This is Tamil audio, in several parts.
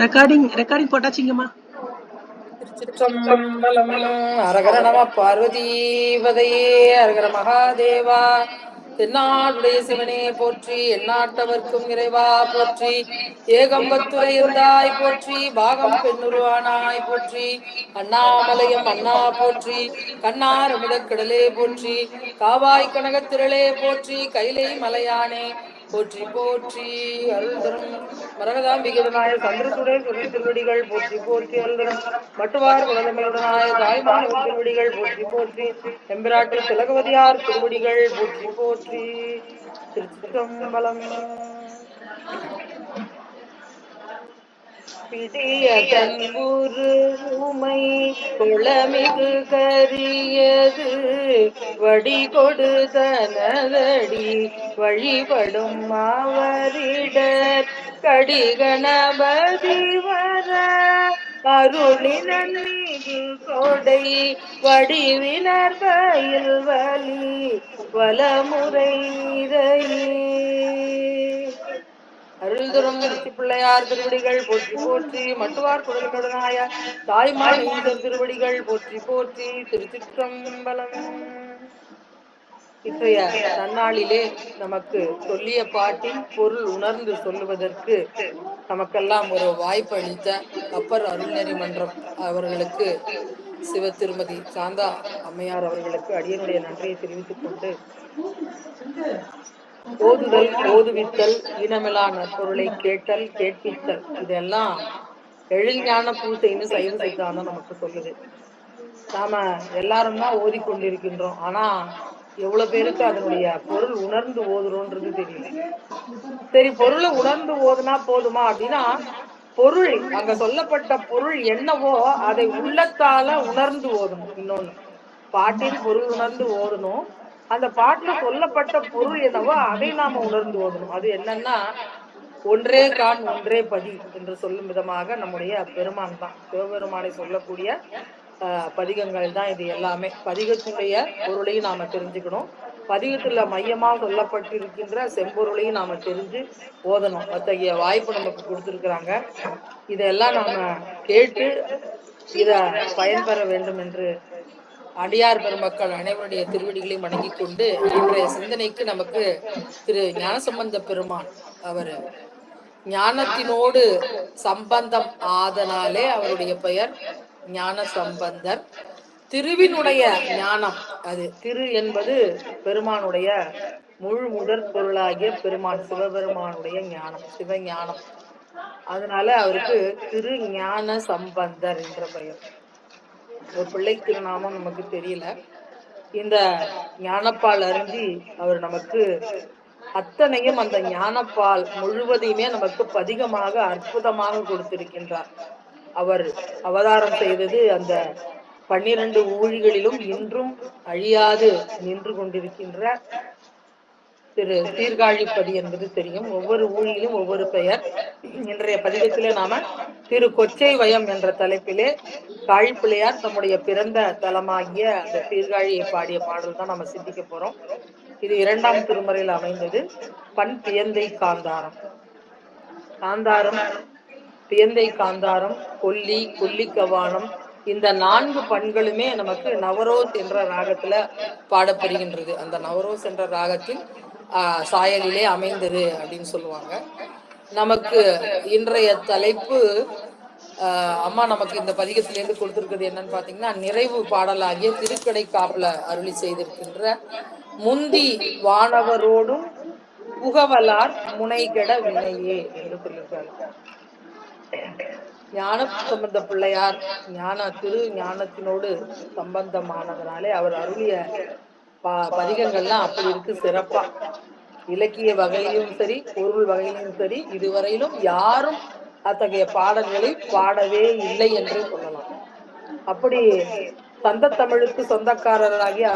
ரெக்கார்டிங் போட்டாச்சுங்கம்மா. திருச்சிற்றம்பலம். அரகர நம பார்வதீபதையே. அரகர மகாதேவா. தென்னாடுடைய சிவனே போற்றி, எந்நாட்டவர்க்கும் இறைவா போற்றி, ஏகம்பத்துரை எந்தாய் போற்றி, பாகம் பெண்ணுருவானாய் போற்றி, அண்ணாமலையம் அண்ணா போற்றி, கண்ணார் அமுதக்கடலே போற்றி, காவாய் கனகத்திரளே போற்றி, கைலை மலையானே போற்றி போற்றி. அருள் தரும் மரகதாம்பிகளுடைய சந்திரசுடே சுடர் திருவடிகள் போற்றி போற்றி. அருள் தரும் மட்டுவார் குழந்தைகளுடனாய தாய்மானவர் திருவடிகள் போற்றி போற்றி. எம்பிராட்டி திலகவதியார் திருவடிகள் போற்றி போற்றி. திருச்சிற்றம்பலம். பிடிய தன்புரு உமை குளமிகு கரியது வடி கொடுத்தனதடி வழிபடும் அவரிடர் கடிகணபதி வர அருளினன் மீது கொடை வடிவினர் பயில் வலி வலமுறை அருள் தரும் திருச்சி பிள்ளையார் திருவடிகள் போற்றி போற்றி. மட்டுவார் குடலுடனாய தாய்மான் ஈசர் திருவடிகள் போற்றி போற்றி. திருச்சிற்றம்பலம். இன்றைய நன்னாளிலே நமக்கு சொல்லிய பாட்டின் பொருள் உணர்ந்து சொல்லுவதற்கு நமக்கெல்லாம் ஒரு வாய்ப்பு அளித்த அப்பர் அருள்நெறி மன்றம் அவர்களுக்கு, சிவ திருமதி சாந்தா அம்மையார் அவர்களுக்கு அடியனுடைய நன்றியை தெரிவித்துக் கொண்டு, ஓதுதல் ஓதுவித்தல் ஈனமிலா நற்பொருளை கேட்டல் கேட்பித்தல் இதெல்லாம் எழில்ஞான பூசைன்னு சைவ சித்தாந்தம் நமக்கு சொல்லுது. நாம எல்லாரும் தான் ஓதிக்கொண்டிருக்கின்றோம். ஆனா எவ்வளவு பேருக்கு அதனுடைய பொருள் உணர்ந்து ஓதுறோன்றது தெரியல. சரி, பொருளை உணர்ந்து ஓதுனா போதுமா அப்படின்னா, பொருள் அங்க சொல்லப்பட்ட பொருள் என்னவோ அதை உள்ளத்தால உணர்ந்து ஓதணும். இன்னொன்னு, பாட்டின் பொருள் உணர்ந்து ஓதணும். அந்த பாட்டுல சொல்லப்பட்ட பொருள் என்னவோ அதை நாம உணர்ந்து ஓதணும். அது என்னன்னா, ஒன்றே கான் ஒன்றே பதி என்று சொல்லும் விதமாக நம்முடைய பெருமான் தான், சிவபெருமானை சொல்லக்கூடிய பதிகங்கள் தான் இது எல்லாமே. பதிகத்தினுடைய பொருளையும் நாம தெரிஞ்சுக்கணும், பதிகத்துல மையமா சொல்லப்பட்டிருக்கின்ற செம்பொருளையும் நாம தெரிஞ்சு ஓதணும். அத்தகைய வாய்ப்பு நமக்கு கொடுத்திருக்கிறாங்க. இதெல்லாம் நாம கேட்டு இத பயன்பெற வேண்டும் என்று அடியார் பெருமக்கள் அனைவருடைய திருவடிகளையும் வணங்கி கொண்டு, இன்றைய சிந்தனைக்கு நமக்கு திரு ஞானசம்பந்த பெருமான் அவர் ஞானத்தினோடு சம்பந்தம் ஆதனாலே அவருடைய பெயர் ஞான சம்பந்தர். திருவினுடைய ஞானம், அது திரு என்பது பெருமானுடைய முழு முதற் பொருளாகிய பெருமான் சிவபெருமானுடைய ஞானம், சிவஞானம். அதனால அவருக்கு திரு ஞான சம்பந்தர் என்ற பெயர். ஒரு பிள்ளை திருநாமம் நமக்கு தெரியல. இந்த ஞானப்பால் அருந்தி அவர் நமக்கு அத்தனையும், அந்த ஞானப்பால் முழுவதையுமே நமக்கு பதிகமாக அற்புதமாக கொடுத்திருக்கின்றார். அவர் அவதாரம் செய்தது அந்த 12 ஊழிகளிலும் இன்றும் அழியாது நின்று கொண்டிருக்கின்ற திரு சீர்காழிப்பதி என்பது தெரியும். ஒவ்வொரு ஊழியிலும் ஒவ்வொரு பெயர். இன்றைய பதிகத்திலே நாம திரு கொச்சை வயம் என்ற தலைப்பிலே காழிப்பிள்ளையார் தம்முடைய பிறந்த தலமாகிய அந்த சீர்காழியை பாடிய பாடல் தான் நம்ம சிந்திக்க போறோம். இது 2ஆம் திருமுறையில் அமைந்தது. பண் பியந்தை காந்தாரம். காந்தாரம், பியந்தை காந்தாரம், கொல்லி, கொல்லிக்கவானம், இந்த 4 பண்களுமே நமக்கு நவரோஸ் என்ற ராகத்துல பாடப்படுகின்றது. அந்த நவரோஸ் என்ற ராகத்தில் சாயலிலே அமைந்தது அப்படின்னு சொல்லுவாங்க. நமக்கு இன்றைய தலைப்பு, அம்மா நமக்கு இந்த பதிகத்திலிருந்து கொடுத்திருக்கிறது என்னன்னு பாத்தீங்கன்னா, நிறைவு பாடலாகிய திருக்கடை காப்புல அருளி செய்திருக்கின்ற முந்தி வானவரோடும் புகவலார் முனைகெட வினையே என்று சொல்லியிருக்காரு. ஞான சம்பந்த பிள்ளையார் திரு ஞானத்தினோடு சம்பந்தமானதனாலே அவர் அருளிய பதிகங்கள்லாம் அப்படி இருக்கு சிறப்பா. இலக்கிய வகையிலும் சரி, பொருள் வகையிலும் சரி, இதுவரையிலும் யாரும் அத்தகைய பாடல்களை பாடவே இல்லை என்றே சொல்லலாம். அப்படி சந்த தமிழுக்கு சொந்தக்காரராகிய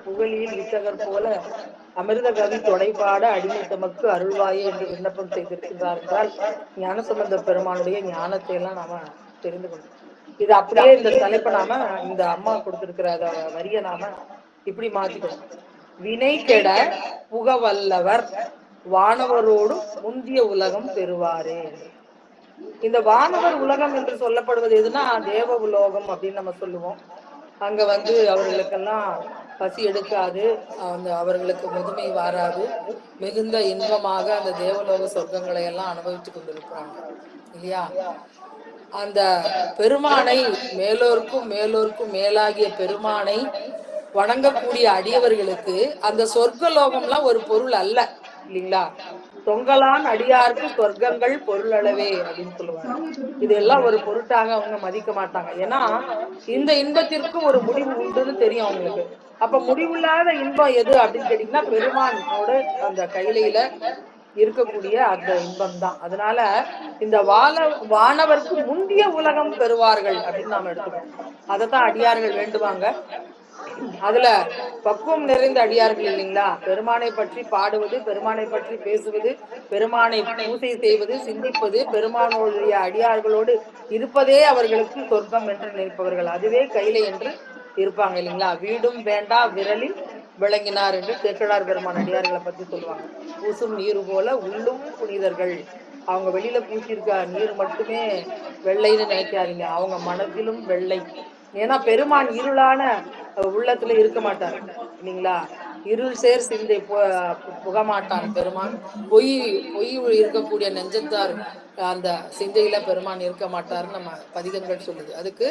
புகழியில் வித்தகர் போல அமிர்த கவி தொடைபாட அடிமை தமக்கு அருள்வாயே என்று விண்ணப்பம் செய்திருக்கிறார் என்றால், ஞானசம்பந்த பெருமானுடைய ஞானத்தை எல்லாம் நாம தெரிந்து கொண்டோம். இது அப்படியே இந்த தலைப்பை நாம, இந்த அம்மா கொடுத்திருக்கிற வரிய நாம இப்படி மாத்திக்கணும். வினை கெட புகவல்லவர் வானவரோடு முந்திய உலகம் பெறுவாரே என்று. இந்த வானவர் உலகம் என்று சொல்லப்படுவது எதுனா தேவ உலோகம் அப்படின்னு நம்ம சொல்லுவோம். அங்க அவர்களுக்கெல்லாம் பசி எடுக்காது, அவர்களுக்கு முதுமை வாராது, மிகுந்த இன்பமாக அந்த தேவலோக சொர்க்கங்களை எல்லாம் அனுபவித்து கொண்டிருப்பாங்க இல்லையா. அந்த பெருமானை மேலோருக்கும் மேலோருக்கும் மேலாகிய பெருமானை வணங்கக்கூடிய அடியவர்களுக்கு அந்த சொர்க்கலோகம்லாம் ஒரு பொருள் அல்ல இல்லைங்களா. தொங்கலான் அடியாருக்கு சொர்க்கங்கள் பொருள் அளவே அப்படின்னு சொல்லுவாங்க. இதெல்லாம் ஒரு பொருட்டாக அவங்க மதிக்க மாட்டாங்க. ஏன்னா இந்த இன்பத்திற்கு ஒரு முடிவு உண்டுன்னு தெரியும் அவங்களுக்கு. அப்ப முடிவில்லாத இன்பம் எது அப்படின்னு கேட்டீங்கன்னா பெருமானோட அந்த கையில இருக்கக்கூடிய அந்த இன்பம் தான். அதனால இந்த வானவருக்கு முந்திய உலகம் பெறுவார்கள் அப்படின்னு நாம எடுத்துக்கணும். அதைத்தான் அடியார்கள் வேண்டுவாங்க. அதுல பக்குவம் நிறைந்த அடியார்கள் இல்லைங்களா. பெருமானை பற்றி பாடுவது, பெருமானை பற்றி பேசுவது, பெருமானை பூசை செய்வது, சிந்திப்பது, பெருமானுடைய அடியார்களோடு இருப்பதே அவர்களுக்கு சொர்க்கம் என்று நினைப்பவர்கள். அதுவே கையில என்று இருப்பாங்க இல்லைங்களா. வீடும் வேண்டா விரலில் விளங்கினார் என்று சேக்கிழார் பெருமான் அடியார்களை பத்தி சொல்லுவாங்க. பூசும் நீர் போல உள்ளும் புனிதர்கள். அவங்க வெளியில பூசியிருக்க நீர் மட்டுமே வெள்ளைன்னு நினைக்காதீங்க, அவங்க மனதிலும் வெள்ளை. ஏன்னா பெருமான் இருளான உள்ளத்துல இருக்க மாட்டார் இல்லைங்களா. இருள் சேர் சிந்தை புகமாட்டான் பெருமான். பொய் இருக்கக்கூடிய நெஞ்சத்தார் அந்த சிந்தையில பெருமான் இருக்க மாட்டார்னு நம்ம பதிகங்கள் சொல்லுது. அதுக்கு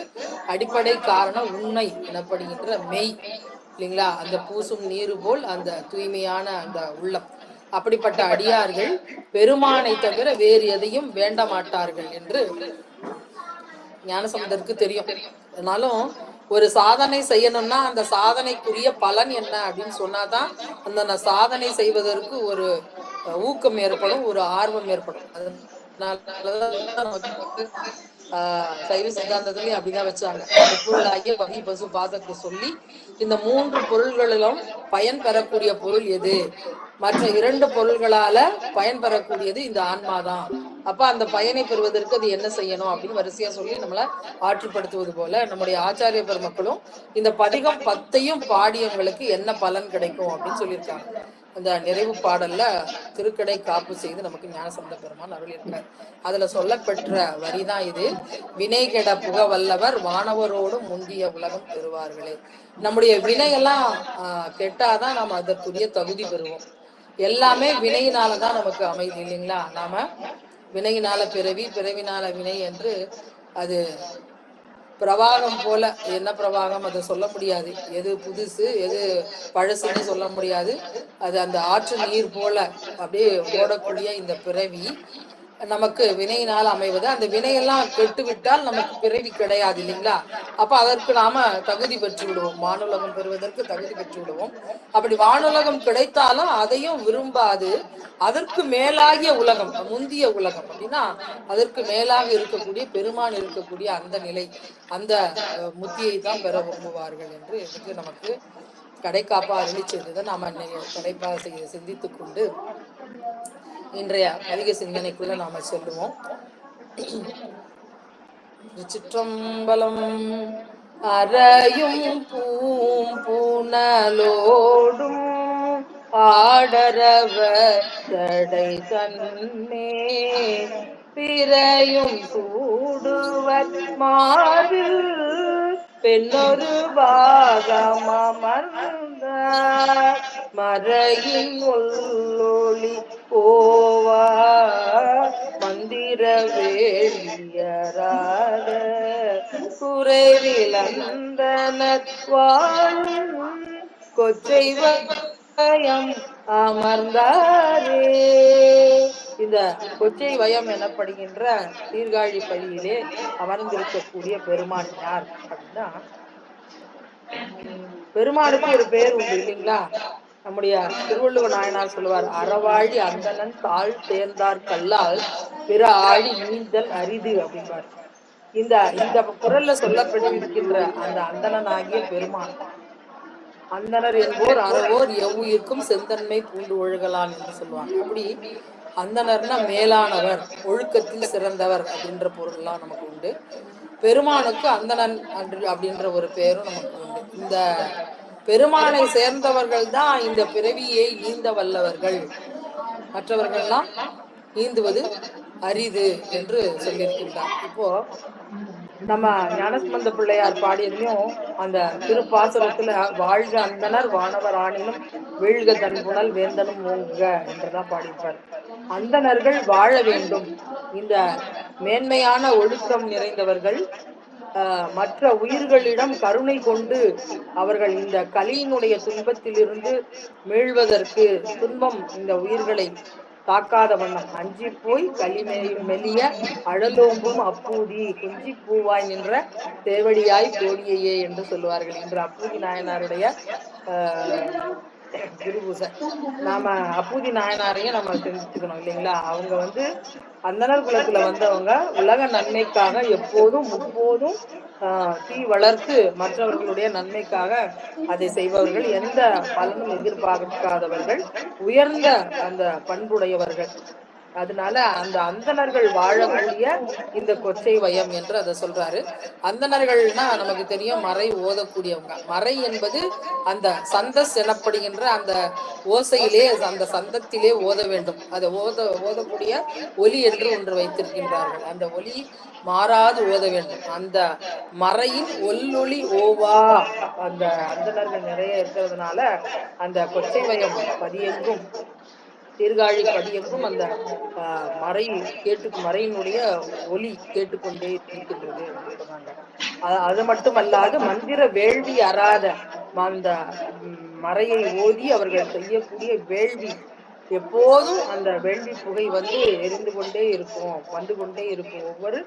அடிப்படை காரணம் உண்மை எனப்படுகின்ற மெய் இல்லைங்களா. அந்த பூசும் நீரு போல் அந்த தூய்மையான அந்த உள்ளம். அப்படிப்பட்ட அடியார்கள் பெருமானை தவிர வேறு எதையும் வேண்ட மாட்டார்கள் என்று ஞானசம்பந்தருக்கு தெரியும். அதனாலும் ஒரு சாதனை செய்யணும்னா அந்த சாதனைக்குரிய பலன் என்ன அப்படின்னு சொன்னாதான் அந்த சாதனை செய்வதற்கு ஒரு ஊக்கம் ஏற்படும், ஒரு ஆர்வம் ஏற்படும். அதனாலதான் சைவ சித்தாந்தத்திலையும் அப்படிதான் வச்சாங்க. முப்பொருளாகிய வகை பசு பாதத்தை சொல்லி இந்த 3 பொருள்களிலும் பயன் பெறக்கூடிய பொருள் எது, மற்ற 2 பொருள்களால பயன் பெறக்கூடியது இந்த ஆன்மாதான். அப்ப அந்த பயனை பெறுவதற்கு அது என்ன செய்யணும் அப்படின்னு வரிசையா சொல்லி நம்மள ஆற்றுப்படுத்துவது போல நம்முடைய ஆச்சாரிய பெருமக்களும் இந்த பதிகம் 10ஐயும் பாடியவங்களுக்கு என்ன பலன் கிடைக்கும் அப்படின்னு சொல்லியிருக்காங்க. அந்த நிறைவு பாடல்ல திருக்கடை காப்பு செய்து நமக்கு ஞானசம்பந்த பெருமான் அருள் இருக்கார். அதுல சொல்லப்பெற்ற வரிதான் இது. வினை கெட புக வல்லவர் வானவரோடு முந்திய உலகம் பெறுவார்களே. நம்முடைய வினையெல்லாம் கெட்டாதான் நாம் அதற்குரிய தகுதி பெறுவோம். எல்லாமே வினையினாலதான் நமக்கு அமைதி இல்லைங்களா. நாம வினையினால பிறவி, பிறவினால வினை என்று அது பிரவாகம் போல. என்ன பிரவாகம் அதை சொல்ல முடியாது, எது புதுசு எது பழசுன்னு சொல்ல முடியாது. அது அந்த ஆற்று நீர் போல அப்படியே ஓடக்கூடிய இந்த பிறவி நமக்கு வினையினால் அமைவது. அந்த வினையெல்லாம் கெட்டு விட்டால் நமக்கு பிறவி கிடையாது இல்லைங்களா. அப்ப அதற்கு நாம தகுதி பெற்று விடுவோம், வானுலகம் பெறுவதற்கு தகுதி பெற்று விடுவோம். அப்படி வானுலகம் கிடைத்தாலும் அதையும் விரும்பாது அதற்கு மேலாகிய உலகம், முந்திய உலகம் அப்படின்னா அதற்கு மேலாக இருக்கக்கூடிய பெருமான் இருக்கக்கூடிய அந்த நிலை, அந்த முத்தியை தான் பெற விரும்புவார்கள் என்று இதுக்கு நமக்கு கடைக்காப்பா அருளி செய்ததை நாம கடைப்பா சிந்தித்துக் கொண்டு இன்றைய பதிக சிந்தனைக்குள்ள நாம செல்லுவோம். சிற்றம்பலம். அறையும் பூம்பூனலோடும் ஆடரவ தடை தன்னே பிறையும் சூடுவர் மாறில் பெண்ணொரு பாகமர்ந்த மறையின் உள்ளொளி போவா மந்திர வேலியராத குறைவிலந்தனர் வாழும் கொச்சை வயம் அமர்ந்தாரே. இந்த கொச்சை வயம் எனப்படுகின்ற சீர்காழி பள்ளியிலே அமர்ந்திருக்கக்கூடிய பெருமான் யார் அப்படின்னா, பெருமானுக்கு ஒரு பேர் உண்டு இல்லைங்களா. நம்முடைய திருவள்ளுவ நாயனார் சொல்லுவார், அறவாழி அந்தணன் தாழ் தேர்ந்தார் கல்லால் பிற ஆழி நீந்தல் அரிது அப்படின்பார். இந்த குரல்ல சொல்லப்பட்டிருக்கின்ற அந்த அந்தணன் ஆகிய பெருமான், அந்தனர் என்போர் அறவோர் எவ்வுயிர்க்கும் செந்தன்மை பூண்டு ஒழுகலான் என்று சொல்லுவாங்க. அப்படி அந்தனர்னா மேலானவர், ஒழுக்கத்தில் சிறந்தவர் அப்படின்ற பொருள்லாம் நமக்கு உண்டு. பெருமானுக்கு அந்தணன் அப்படின்ற ஒரு பேரும் நமக்கு உண்டு. இந்த பெருமானை சேர்ந்தவர்கள் தான் இந்த பிறவியை நீந்த வல்லவர்கள். மற்றவர்கள்லாம் நீந்துவது அரிது என்று சொல்லியிருக்கின்றார். இப்போ நம்ம ஞானசம்பந்த பிள்ளையார் பாடியதுலயும் அந்த திருப்பாசுரத்துல வாழ்க அந்தனர் வானவர் ஆணினும் வீழ்க தன்புணல் வேந்தனும் ஓங்குக என்றுதான் பாடியிருப்பார். அந்தணர்கள் வாழ வேண்டும். இந்த மேன்மையான ஒழுக்கம் நிறைந்தவர்கள் மற்ற உயிர்களிடம் கருணை கொண்டு அவர்கள் இந்த கலியினுடைய துன்பத்திலிருந்து மீள்வதற்கு, துன்பம் இந்த உயிர்களை தாக்காத வண்ணம் அஞ்சி போய் மெலிய அழலோம்பும் அப்பூதி கொஞ்சி பூவாய் நின்ற தேவடியாய் கோடியையே என்று சொல்லுவார்கள். இன்று அப்பூதி நாயனாருடைய குருபூசை. நாம அப்பூதி நாயனாரையும் நம்ம சிந்திச்சுக்கணும் இல்லைங்களா? அவங்க அந்தனர் குலத்துல வந்தவங்க உலக நன்மைக்காக எப்போதும் முப்போதும் தீ வளர்த்து மற்றவர்களுடைய நன்மைக்காக அதை செய்பவர்கள், எந்த பலனும் எதிர்பார்க்காதவர்கள், உயர்ந்த அந்த பண்புடையவர்கள். அதனால அந்த அந்தணர்கள் வாழக்கூடிய இந்த கொச்சை வயம் என்று அதை சொல்றாரு. அந்தணர்கள்னா நமக்கு தெரியும், மறை ஓதக்கூடியவங்க. மறை என்பது அந்த சந்தஸ் எனப்படுகின்ற அந்த ஓசையிலே, அந்த சந்தத்திலே ஓத வேண்டும். அதை ஓதக்கூடிய ஒலி என்று ஒன்று வைத்திருக்கின்றார்கள். அந்த ஒலி மாறாது ஓத வேண்டும். அந்த மறையின் ஒல்லொளி ஓவா அந்த அந்தணர்கள் நிறைய இருக்கிறதுனால அந்த கொச்சை வயம் பதியெங்கும், சீர்காழி பதியெங்கும் அந்த மறையினுடைய ஒலி கேட்டுக்கொண்டே இருக்கின்றது என்று சொன்னாங்க. அது மட்டுமல்லாது மந்திர வேள்வி அறாத அந்த மறையை ஓதி அவர்கள் செய்யக்கூடிய வேள்வி, எப்போதும் அந்த வேள்வி புகை எரிந்து கொண்டே இருக்கும், வந்து கொண்டே இருக்கும் ஒவ்வொரு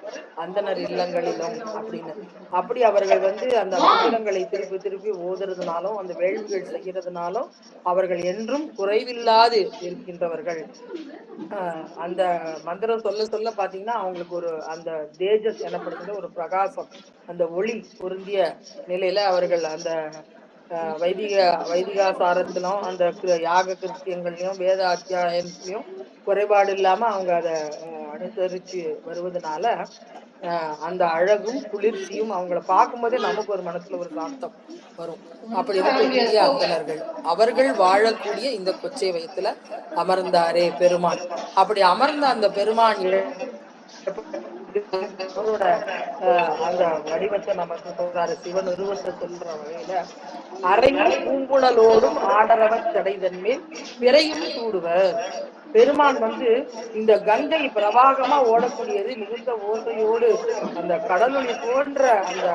அந்தனர் இல்லங்களிலும் அப்படின்னு. அப்படி அவர்கள் அந்த மந்திரங்களை திருப்பி திருப்பி ஓதுறதுனாலும் அந்த வேள்விகள் செய்யறதுனாலும் அவர்கள் என்றும் குறைவில்லாது இருக்கின்றவர்கள். அந்த மந்திரம் சொல்ல சொல்ல பாத்தீங்கன்னா அவங்களுக்கு ஒரு அந்த தேஜஸ் எனப்படுகின்ற ஒரு பிரகாசம், அந்த ஒளி பொருந்திய நிலையில அவர்கள் அந்த வைதிகாசாரத்திலும் அந்த யாக கிருத்தியங்கள்லயும் வேத அத்தியாயத்திலையும் குறைபாடு இல்லாம அவங்க அதை அனுசரிச்சு வருவதனால அந்த அழகும் குளிர்ச்சியும் அவங்கள பார்க்கும்போதே நமக்கு ஒரு மனசுல ஒரு சாந்தம் வரும். அப்படி இருக்கக்கூடிய அந்தணர்கள் அவர்கள் வாழக்கூடிய இந்த கொச்சை வயத்துல அமர்ந்தாரே பெருமான். அப்படி அமர்ந்த அந்த பெருமான் அவரோட அந்த வடிவத்தை நமக்கு சொல்றாரு. சிவன் உருவத்தை சொல்ற வகையில அறையும் பூங்குழலோடும் ஆடரவ தடைதன் மேல் பிறையும் சூடுவர். பெருமான் இந்த கங்கை பிரவாகமா ஓடக்கூடியது, மிகுந்த ஓசையோடு அந்த கடலொளி போன்ற அந்த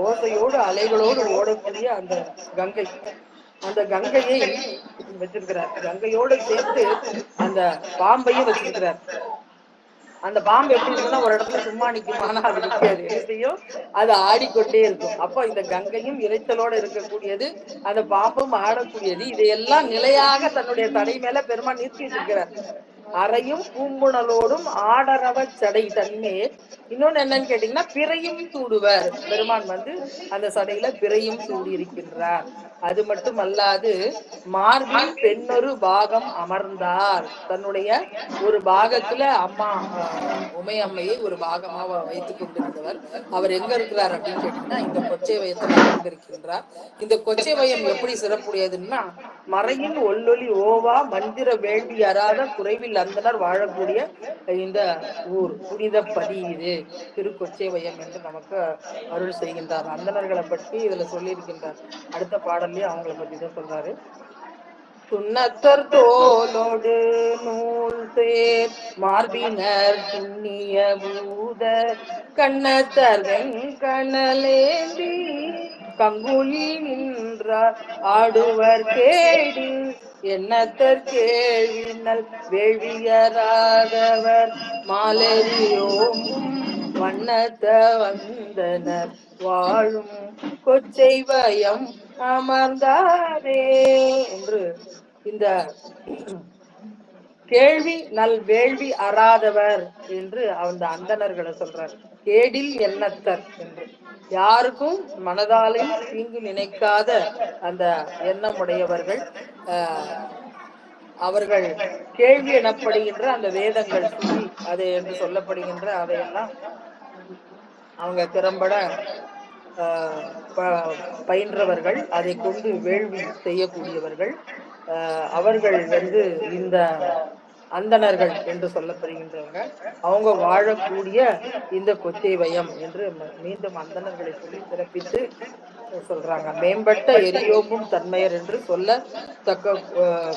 ஓசையோடு அலைகளோடு ஓடக்கூடிய அந்த கங்கை, அந்த கங்கையை வச்சிருக்கிறார். கங்கையோடு சேர்த்து அந்த பாம்பையும் வச்சிருக்கிறார். அந்த பாம்பு எப்படி இருக்குன்னா ஒரு இடத்துல சும்மா நிக்குமானா அது நிற்காது, என்ன செய்யும், அது ஆடிக்கொண்டே இருக்கும். அப்போ இந்த கங்கையும் இறைச்சலோட இருக்கக்கூடியது, அந்த பாம்பும் ஆடக்கூடியது. இதையெல்லாம் நிலையாக தன்னுடைய தடை மேல பெருமான் நிறுத்தி வச்சிருக்கிறார். அறையும் பூம்புணலோடும் ஆடரவ சடை தன்மேல், இன்னொன்னு என்னன்னு கேட்டீங்கன்னா பிறையும் சூடுவர். பெருமான் அந்த சடையில பிறையும் சூடி இருக்கின்றார். அது மட்டும் அல்லாது மார்பில் பெண்ணொரு பாகம் அமர்ந்தார். தன்னுடைய ஒரு பாகத்துல அம்மா உமையம்மையை ஒரு பாகமாக வைத்துக் கொண்டிருந்தவர். அவர் எங்க இருக்கிறார் அப்படின்னு கேட்டீங்கன்னா இந்த கொச்சை வயத்தில் அமர்ந்திருக்கின்றார். இந்த கொச்சை வயம் எப்படி சிறப்புடையதுன்னா, மறையின் ஒல்லொலி ஓவா மந்திர வேள்வி அறாத குறைவில் அந்தனர் வாழக்கூடிய இந்த ஊர் புனித பதி இது திருக்கொச்சை வயம் என்று நமக்கு அருள் செய்கின்றார். அந்தணர்களை பற்றி இதுல சொல்லியிருக்கின்றார். அடுத்த பாடல்லையும் அவங்களை பத்தி தான் சொல்றாரு. துன்னத்தர் தோலோடு நூல் சேர் மார்பினர் துண்ணிய பூதர் கண்ணத்தர் வெங்கணலேந்தி கங்குலி நின்றார் ஆடுவர் கேடு எண்ணத்தர் கேள்வினல் வேள்வியராதவர் மாலரியோம்பும் வண்ணத்த வந்தனர் வாழும் கொச்சை வயம் அமர்ந்தாரே என்று இந்த கேள்வி நல் வேள்வி அறாதவர் என்று அந்த அந்தணர்களை சொல்றார். கேடில் எண்ணத்தர் என்று, யாருக்கும் மனதாலும் தீங்கு நினைக்காத அந்த எண்ணம் உடையவர்கள். அவர்கள் கேள்வி எனப்படுகின்ற அந்த வேதங்கள் சுதி அது என்று சொல்லப்படுகின்ற அதையெல்லாம் அவங்க திறம்பட பயின்றவர்கள், அதை கொண்டு வேள்வி செய்யக்கூடியவர்கள். அவர்கள் இந்த அந்தணர்கள் என்று சொல்லப்படுகின்றவங்க அவங்க வாழக்கூடிய இந்த கொச்சைவயம் என்று மீண்டும் அந்தணர்களை சொல்லி சிறப்பித்து சொல்றாங்க. மேம்பட்ட எரியோம்பும் தன்மையர் என்று சொல்ல தக்க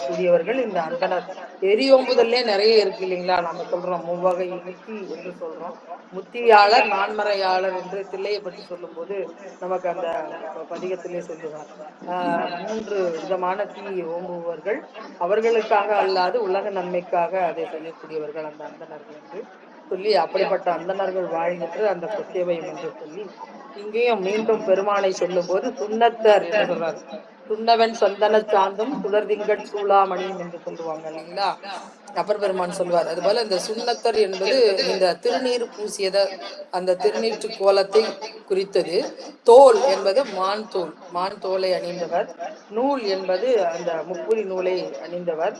கூடியவர்கள் இந்த அந்தனர். எரியோம்புதல்லே நிறைய இருக்கு இல்லைங்களா? நம்ம சொல்றோம் மூவகை முத்தி என்று சொல்றோம். முத்தியாளர் நான்மறையாளர் என்று தில்லையை பற்றி சொல்லும் போது நமக்கு அந்த பதிகத்திலே சொல்லுவார். 3 விதமான தீ ஓம்புபவர்கள், அவர்களுக்காக அல்லாது உலக நன்மைக்காக அதை செய்யக்கூடியவர்கள் அந்த அந்தணர்கள் என்று சொல்லி, அப்படிப்பட்ட அந்தணர்கள் வாழ்கின்ற அந்த கொச்சைவயம் என்று சொல்லி இங்கேயும் மீண்டும் பெருமானை சொல்லும் போது சுண்ணத்தர் என்று சொல்றாரு. சுண்ணவன் சந்தன சாந்தும் சுடர்திங்கட் சூளாமணியும் என்று சொல்லுவாங்க இல்லைங்களா? அப்பர் பெருமான் சொல்வார். அதுபோல இந்த சுண்ணத்தர் என்பது இந்த திருநீர் பூசியத அந்த திருநீற்று கோலத்தை குறித்தது. தோல் என்பது மான் தோல், மான் தோலை அணிந்தவர். நூல் என்பது அந்த முப்புரி நூலை அணிந்தவர்.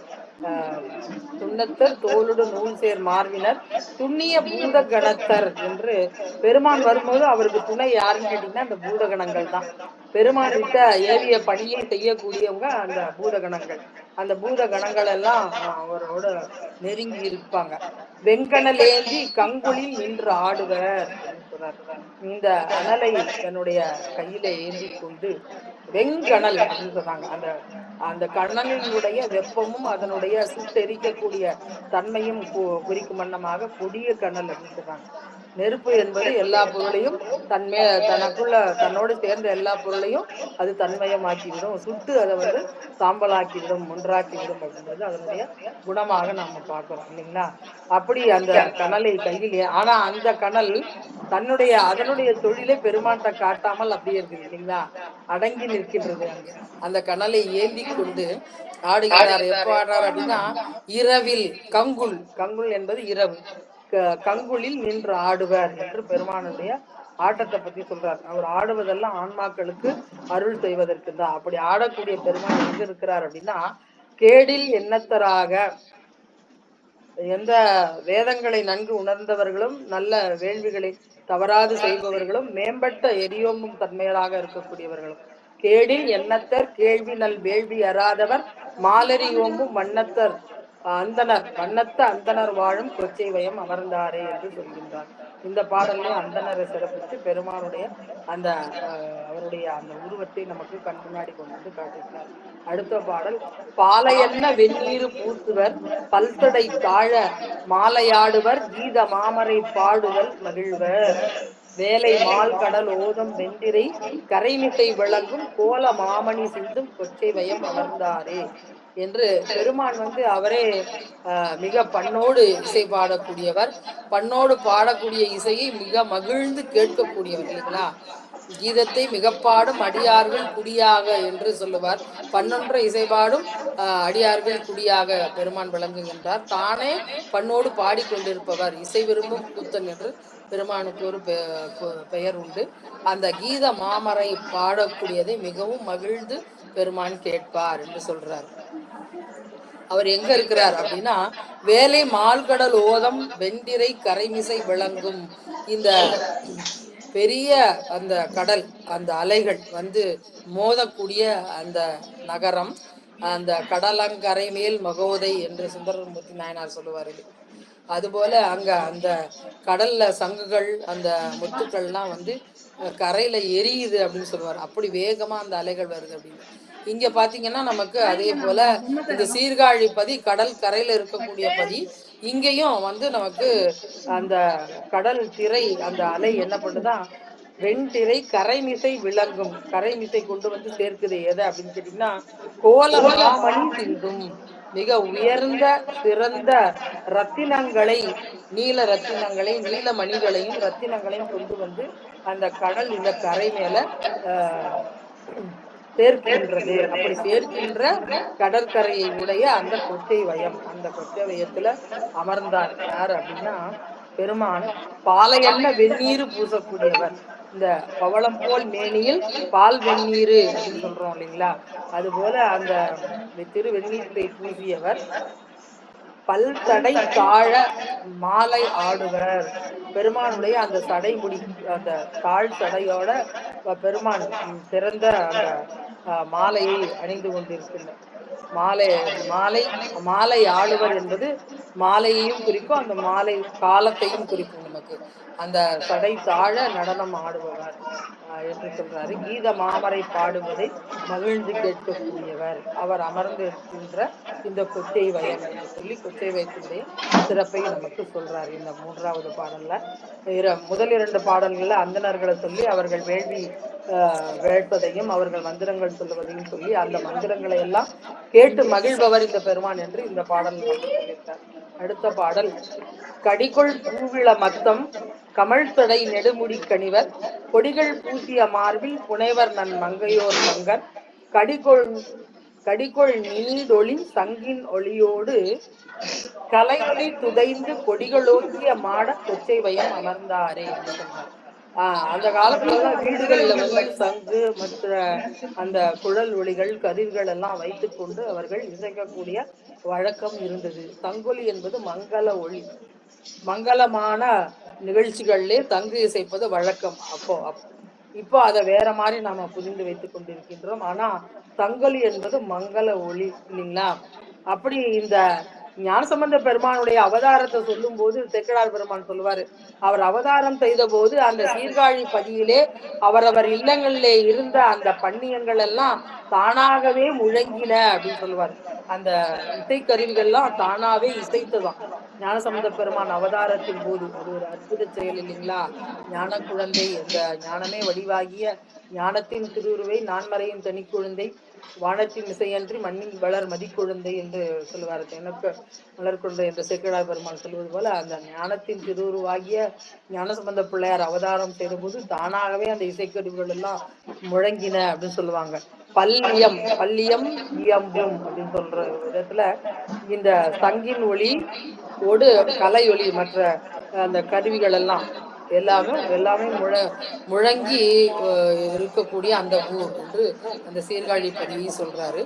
சுண்ணத்தர் தோலுடு நூல் சேர் மார்பினர் துண்ணிய பூத கணத்தர் என்று பெருமான் வரும்போது அவருக்கு துணை யாருன்னு கேட்டீங்கன்னா அந்த பூதகணங்கள் தான். பெருமான் விட்ட ஏவிய பணியை செய்யக்கூடியவங்க அந்த பூதகணங்கள். அந்த பூதகணங்கள் எல்லாம் அவரோட நெருங்கி இருப்பாங்க. வெங்கணலேந்தி கங்குளில் நின்று ஆடுவர் அப்படின்னு சொல்றார். இந்த அனலை தன்னுடைய கையில ஏந்தி கொண்டு வெங்கணல் அப்படின்னு சொல்றாங்க. அந்த அந்த கண்ணனினுடைய வெப்பமும் அதனுடைய சுட்டெரிக்கக்கூடிய தன்மையும் குறிக்கும் வண்ணமாக கொடிய கண்ணல் அப்படின்னு சொல்றாங்க. நெருப்பு என்பது எல்லா பொருளையும் தனக்குள்ள தன்னோடு சேர்ந்த எல்லா பொருளையும் அது தன்மயமாக்கிவிடும், சுட்டு அதை சாம்பலாக்கிவிடும், ஒன்றாக்கிவிடும் அப்படின்றது அதனுடைய குணமாக நாம பார்க்கிறோம் இல்லைங்களா? அப்படி அந்த கனலை கையில், ஆனா அந்த கனல் அதனுடைய தொழிலை பெருமான்கிட்ட காட்டாமல் அப்படியே இருக்குது இல்லைங்களா? அடங்கி நிற்கின்றது. அந்த கனலை ஏந்தி கொண்டு ஆடுகின்றார். எப்ப ஆடுறார் அப்படின்னா இரவில். கங்குல் என்பது இரவு. கங்குலில் நின்று ஆடுவர் என்று பெருமானுடைய ஆட்டத்தை பத்தி சொல்றார். அவர் ஆடுவதெல்லாம் ஆன்மாக்களுக்கு அருள் செய்வதற்கு தான். அப்படி ஆடக்கூடிய பெருமான் எங்க இருக்கிறார் அப்படின்னா கேடில் எண்ணத்தராக எந்த வேதங்களை நன்கு உணர்ந்தவர்களும் நல்ல வேள்விகளை தவறாது செய்பவர்களும் மேம்பட்ட எரியோம்பும் தன்மையராக இருக்கக்கூடியவர்களும் கேடில் எண்ணத்தர் கேள்வி நல் வேள்வி அறாதவர் மாலரி ஓம்பும் வண்ணத்தர் வண்ணத்த அந்தனர் வாழும் கொச்சைவயம் அமர்ந்தாரே என்று சொல்கின்றார். இந்த பாடல்லே அந்தனரை சிறப்பித்து பெருமானுடைய அந்த அவருடைய அந்த உருவத்தை நமக்கு கண் முன்னாடி கொண்டு வந்து காட்டுகிறார். அடுத்த பாடல் பாலையன்ன வெந்நீர் பூசுவர் பல்தடை தாழ மாலையாடுவர் கீத மாமரை பாடுதல் மகிழ்வர் வேலை மால் கடல் ஓதம் வெந்திரை கரைமிசை விளங்கும் கோல மாமணி சிந்தும் கொச்சைவயம் அமர்ந்தாரே என்று பெருமான் அவரே மிக பண்ணோடு இசை பாடக்கூடியவர். பண்ணோடு பாடக்கூடிய இசையை மிக மகிழ்ந்து கேட்கக்கூடியவர் இல்லைங்களா? கீதத்தை மிக பாடும் அடியார்கள் குடியாக என்று சொல்லுவார். பன்னொன்ற இசைபாடும் அடியார்கள் குடியாக பெருமான் விளங்குகின்றார். தானே பண்ணோடு பாடிக்கொண்டிருப்பவர் இசை விரும்பும் கூத்தன் என்று பெருமானுக்கு ஒரு பெயர் உண்டு. அந்த கீத மாமரை பாடக்கூடியதை மிகவும் மகிழ்ந்து பெருமான் கேட்பார் என்று சொல்றார். அவர் எங்க இருக்கிறார் அப்படின்னா வேலை மால்கடல் ஓதம் வெண்டிரை கரைமிசை விளங்கும் இந்த பெரிய அந்த கடல், அந்த அலைகள் மோதக்கூடிய அந்த நகரம், அந்த கடலங்கரை மேல் மகோதை என்று சுந்தரமூர்த்தி நாயனார் சொல்லுவார். அதுபோல அங்க அந்த கடல்ல சங்குகள் அந்த முத்துக்கள்லாம் கரையில எரியுது அப்படின்னு சொல்லுவார். அப்படி வேகமா அந்த அலைகள் வருது அப்படின்னு. இங்க பாத்தீங்கன்னா நமக்கு அதே போல இந்த சீர்காழி பதி கடல் கரையில இருக்கக்கூடிய பதி. இங்கேயும் நமக்கு அந்த கடல் திரை அந்த அலை என்ன பண்ணுதான் வெண்திரை கரைமிசை விளங்கும். கரைமிசை கொண்டு சேர்க்குது எதை அப்படின்னு கேட்டீங்கன்னா கோல மாமணி சிந்தும் மிக உயர்ந்த சிறந்த ரத்தினங்களை, நீல ரத்தினங்களை, நீல மணிகளையும் ரத்தினங்களையும் கொண்டு அந்த கடல் இந்த கரை மேல சேர்க்கின்றது. அப்படி சேர்க்கின்ற கடற்கரையை உடைய அந்த கொச்சைவயம், அந்த கொச்சைவயத்துல அமர்ந்தார் யார் அப்படின்னா பெருமான். பாலையன்ன வெந்நீர் பூசக்கூடியவர். இந்த பவளம் போல் மேனியில் பால் வெந்நீர் அப்படின்னு சொல்றோம் இல்லைங்களா? அது போல அந்த திரு வெந்நீரை பூசியவர். பல்தடை தாழ மாலை ஆடுவர். பெருமானுடைய அந்த சடைமுடி, அந்த தாழ் சடையோட பெருமான் சிறந்த அந்த மாலையை அணிந்து கொண்டிருக்கின்றார். மாலை மாலை மாலை ஆளுவர் என்பது மாலையையும் குறிக்கும், அந்த மாலை காலத்தையும் குறிக்கும். நமக்கு அந்த சடை தாழ நடனம் ஆடுபவர் என்று சொல்றாரு. கீத மாமரை பாடுவதை மகிழ்ந்து கேட்கக்கூடியவர், அவர் அமர்ந்து இருக்கின்ற இந்த கொச்சை வயம் என்று சொல்லி கொச்சை வயத்தினுடைய சிறப்பை நமக்கு சொல்றாரு இந்த 3வது பாடல்ல. முதல் 2 பாடல்கள்ல அந்தணர்களை சொல்லி அவர்கள் வேள்வி வேட்பதையும் அவர்கள் மந்திரங்கள் சொல்லுவதையும் சொல்லி அந்த மந்திரங்களை எல்லாம் கேட்டு மகிழ்பவர் இந்த பெருமான் என்று இந்த பாடல் நமக்கு சொல்லியிருக்கார். அடுத்த பாடல் கடிகொள் பூவிள மத்தம் கமழ்தடை நெடுமுடி கணிவர் கொடிகள் பூசிய மார்பில் புனைவர் நன் மங்கையோர் பங்கர் கடிகொள் நீடொளி சங்கின் ஒளியோடு கலையொளி துதைந்து கொடிகளோங்கிய மாட கொச்சை வயம் அமர்ந்தாரே என்று சொன்னார். அந்த காலத்துல எல்லாம் வீடுகள்ல வந்து சங்கு மற்ற அந்த குழல் ஒளிகள் கதிர்கள் எல்லாம் வைத்து கொண்டு அவர்கள் இசைக்கக்கூடிய வழக்கம் இருந்தது. சங்கொலி என்பது மங்கள ஒளி, மங்களமான நிகழ்ச்சிகளிலே தங்கு இசைப்பது வழக்கம். இப்போ அதை வேற மாதிரி நாம புரிந்து வைத்துக் கொண்டிருக்கின்றோம். ஆனா தங்கொலி என்பது மங்கள ஒளி இல்லைங்களா? அப்படி இந்த ஞானசம்பந்த பெருமானுடைய அவதாரத்தை சொல்லும் போது சேக்கிழார் பெருமான் சொல்லுவாரு, அவர் அவதாரம் செய்த போது அந்த சீர்காழி பதியிலே அவரவர் இல்லங்களிலே இருந்த அந்த பன்னியங்கள் எல்லாம் தானாகவே முழங்கின அப்படின்னு சொல்லுவார். அந்த இசைக்கருவிகள்லாம் தானாவே இசைத்ததான் ஞானசம்பந்த பெருமான் அவதாரத்தின் போது. அது ஒரு அற்புத செயல் இல்லைங்களா? ஞான குழந்தை, அந்த ஞானமே வடிவாகிய ஞானத்தின் திருவுருவை நான்மறையின் தனி குழந்தை வானத்தின் இசையன்றி மண்ணின் வளர் மதிக்குழந்தை என்று சொல்லுவார். எனக்கு மலர் குழந்தை என்று சேக்கிழார் பெருமான் சொல்வது போல அந்த ஞானத்தின் திருவுருவாகிய ஞானசம்பந்த பிள்ளையார் அவதாரம் செய்த போது தானாகவே அந்த இசைக்கருவிகள் எல்லாம் முழங்கின அப்படின்னு சொல்லுவாங்க. பல்லியம் இயம்பும் அப்படின்னு சொல்ற விதத்துல இந்த சங்கின் ஒளி ஓடு கலை ஒளி மற்ற அந்த கருவிகள் எல்லாம் எல்லாமே முழங்கி இருக்கக்கூடிய அந்த ஊர் என்று அந்த சீர்காழி பதியை சொல்றாரு.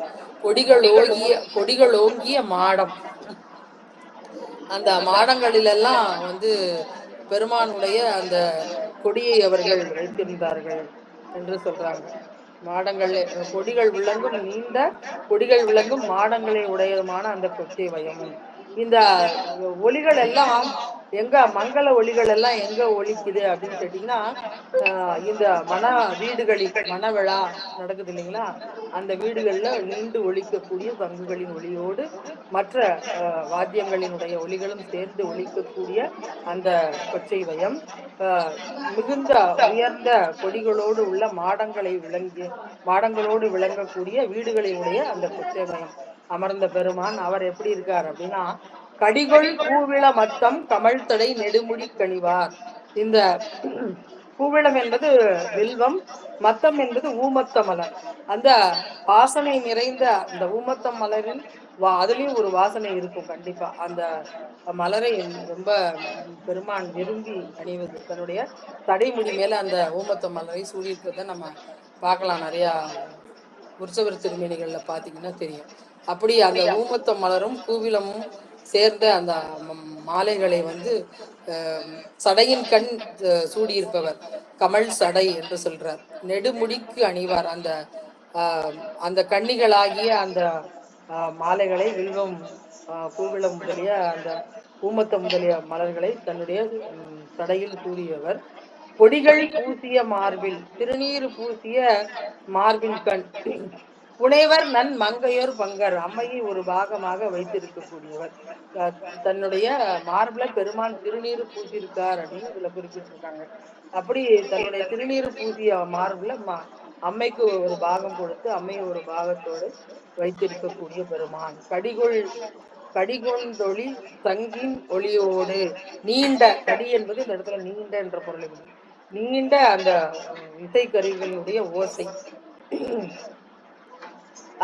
கொடிகள் ஓங்கிய மாடம், அந்த மாடங்களிலெல்லாம் வந்து பெருமானுடைய அந்த கொடியை அவர்கள் வைத்திருந்தார்கள் என்று சொல்றாங்க. மாடங்கள் கொடிகள் விளங்கும் நீண்ட கொடிகள் விளங்கும் மாடங்களை உடையதுமான அந்த கொச்சை வயம். இந்த ஒலிகள் எல்லாம் எங்க மங்கள ஒலிகள் எல்லாம் எங்க ஒலிக்குது அப்படின்னு கேட்டீங்கன்னா, இந்த வீடுகளில் மணவிழா நடக்குது இல்லைங்களா? அந்த வீடுகள்ல நீண்டு ஒலிக்கக்கூடிய பங்குகளின் ஒளியோடு மற்ற வாத்தியங்களினுடைய ஒலிகளும் சேர்ந்து ஒலிக்கக்கூடிய அந்த கொச்சை வயம் மிகுந்த உயர்ந்த கொடிகளோடு உள்ள மாடங்களோடு விளங்கக்கூடிய வீடுகளினுடைய அந்த கொச்சை வயம் அமர்ந்த பெருமான். அவர் எப்படி இருக்கார் அப்படின்னா, கடிகொள் பூவிள மத்தம் கமழ்தடை நெடுமுடி கணிவார். இந்த பூவிளம் என்பது வில்வம், மத்தம் என்பது ஊமத்த மலர். அந்த வாசனை நிறைந்த அந்த ஊமத்த மலரில் அதுலயும் ஒரு வாசனை இருக்கும் கண்டிப்பா. அந்த மலரை ரொம்ப பெருமான் விரும்பி அணிவது, தன்னுடைய தடைமுடி மேல அந்த ஊமத்த மலரை சூடியிருக்கிறத நம்ம பார்க்கலாம். நிறைய உற்சவர் திருமேனிகள்ல பாத்தீங்கன்னா தெரியும். அப்படி அந்த ஊமத்த மலரும் பூவிலமும் சேர்ந்த அந்த மாலைகளை வந்து சடையின் கண் சூடியிருப்பவர் கமல் சடை என்று சொல்றார். நெடுமுடிக்கு அணிவார். அந்த கன்னிகளாகிய அந்த மாலைகளை வில்வம் பூவிளம் முதலிய அந்த ஊமத்த முதலிய மலர்களை தன்னுடைய சடையில் சூடியவர். கொடிகள் பூசிய மார்பில், திருநீர் பூசிய மார்பின் கண் புனைவர் நன் மங்கையோர் பங்கர், அம்மையை ஒரு பாகமாக வைத்திருக்கக்கூடியவர். தன்னுடைய மார்பில பெருமான் திருநீர் பூசியிருக்கார் அப்படின்னு இதுல குறிப்பிட்டிருக்காங்க. அப்படி தன்னுடைய திருநீர் பூசிய மார்பில அம்மைக்கு ஒரு பாகம் கொடுத்து அம்மையை ஒரு பாகத்தோடு வைத்திருக்கக்கூடிய பெருமான். கடிகொண்டொளி தங்கின் ஒளியோடு நீண்ட, கடி என்பது இந்த இடத்துல நீண்ட என்ற பொருளை, நீண்ட அந்த இசைக்கருவிகளுடைய ஓசை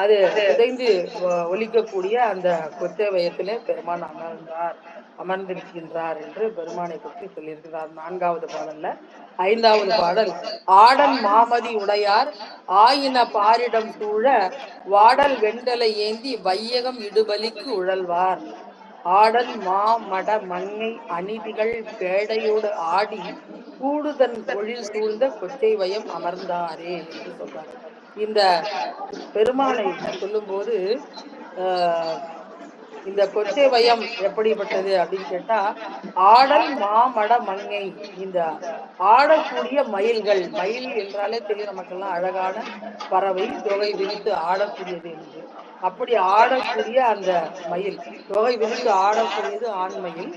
அது புதைந்து ஒலிக்கக்கூடிய அந்த கொச்சை வயத்திலே பெருமான் அமர்ந்திருக்கின்றார் என்று பெருமானை பற்றி சொல்லியிருக்கிறார் 4வது பாடல்ல. 5வது பாடல் ஆடல் மாமதி உடையார் ஆயின பாரிடம் சூழ வாடல் வெண்டலை ஏந்தி வையகம் இடுபலிக்கு உழல்வார். ஆடல் மாமட மங்கை அநீதிகள் பேடையோடு ஆடி கூடுதன் ஒழில் சூழ்ந்த கொச்சை வயம் அமர்ந்தாரே என்று சொல்றார். இந்த பெருமானை சொல்லும் போது இந்த கொச்சை வயம் எப்படிப்பட்டது அப்படின்னு கேட்டா, ஆடல் மாமட மங்கை. இந்த ஆடக்கூடிய மயில்கள், மயில் என்றாலே தெரியும் நமக்கெல்லாம் அழகான பறவை, தொகை விரித்து ஆடக்கூடியது என்று. அப்படி ஆடக்கூடிய அந்த மயில், தொகை விரித்து ஆடக்கூடியது ஆண்மயில்,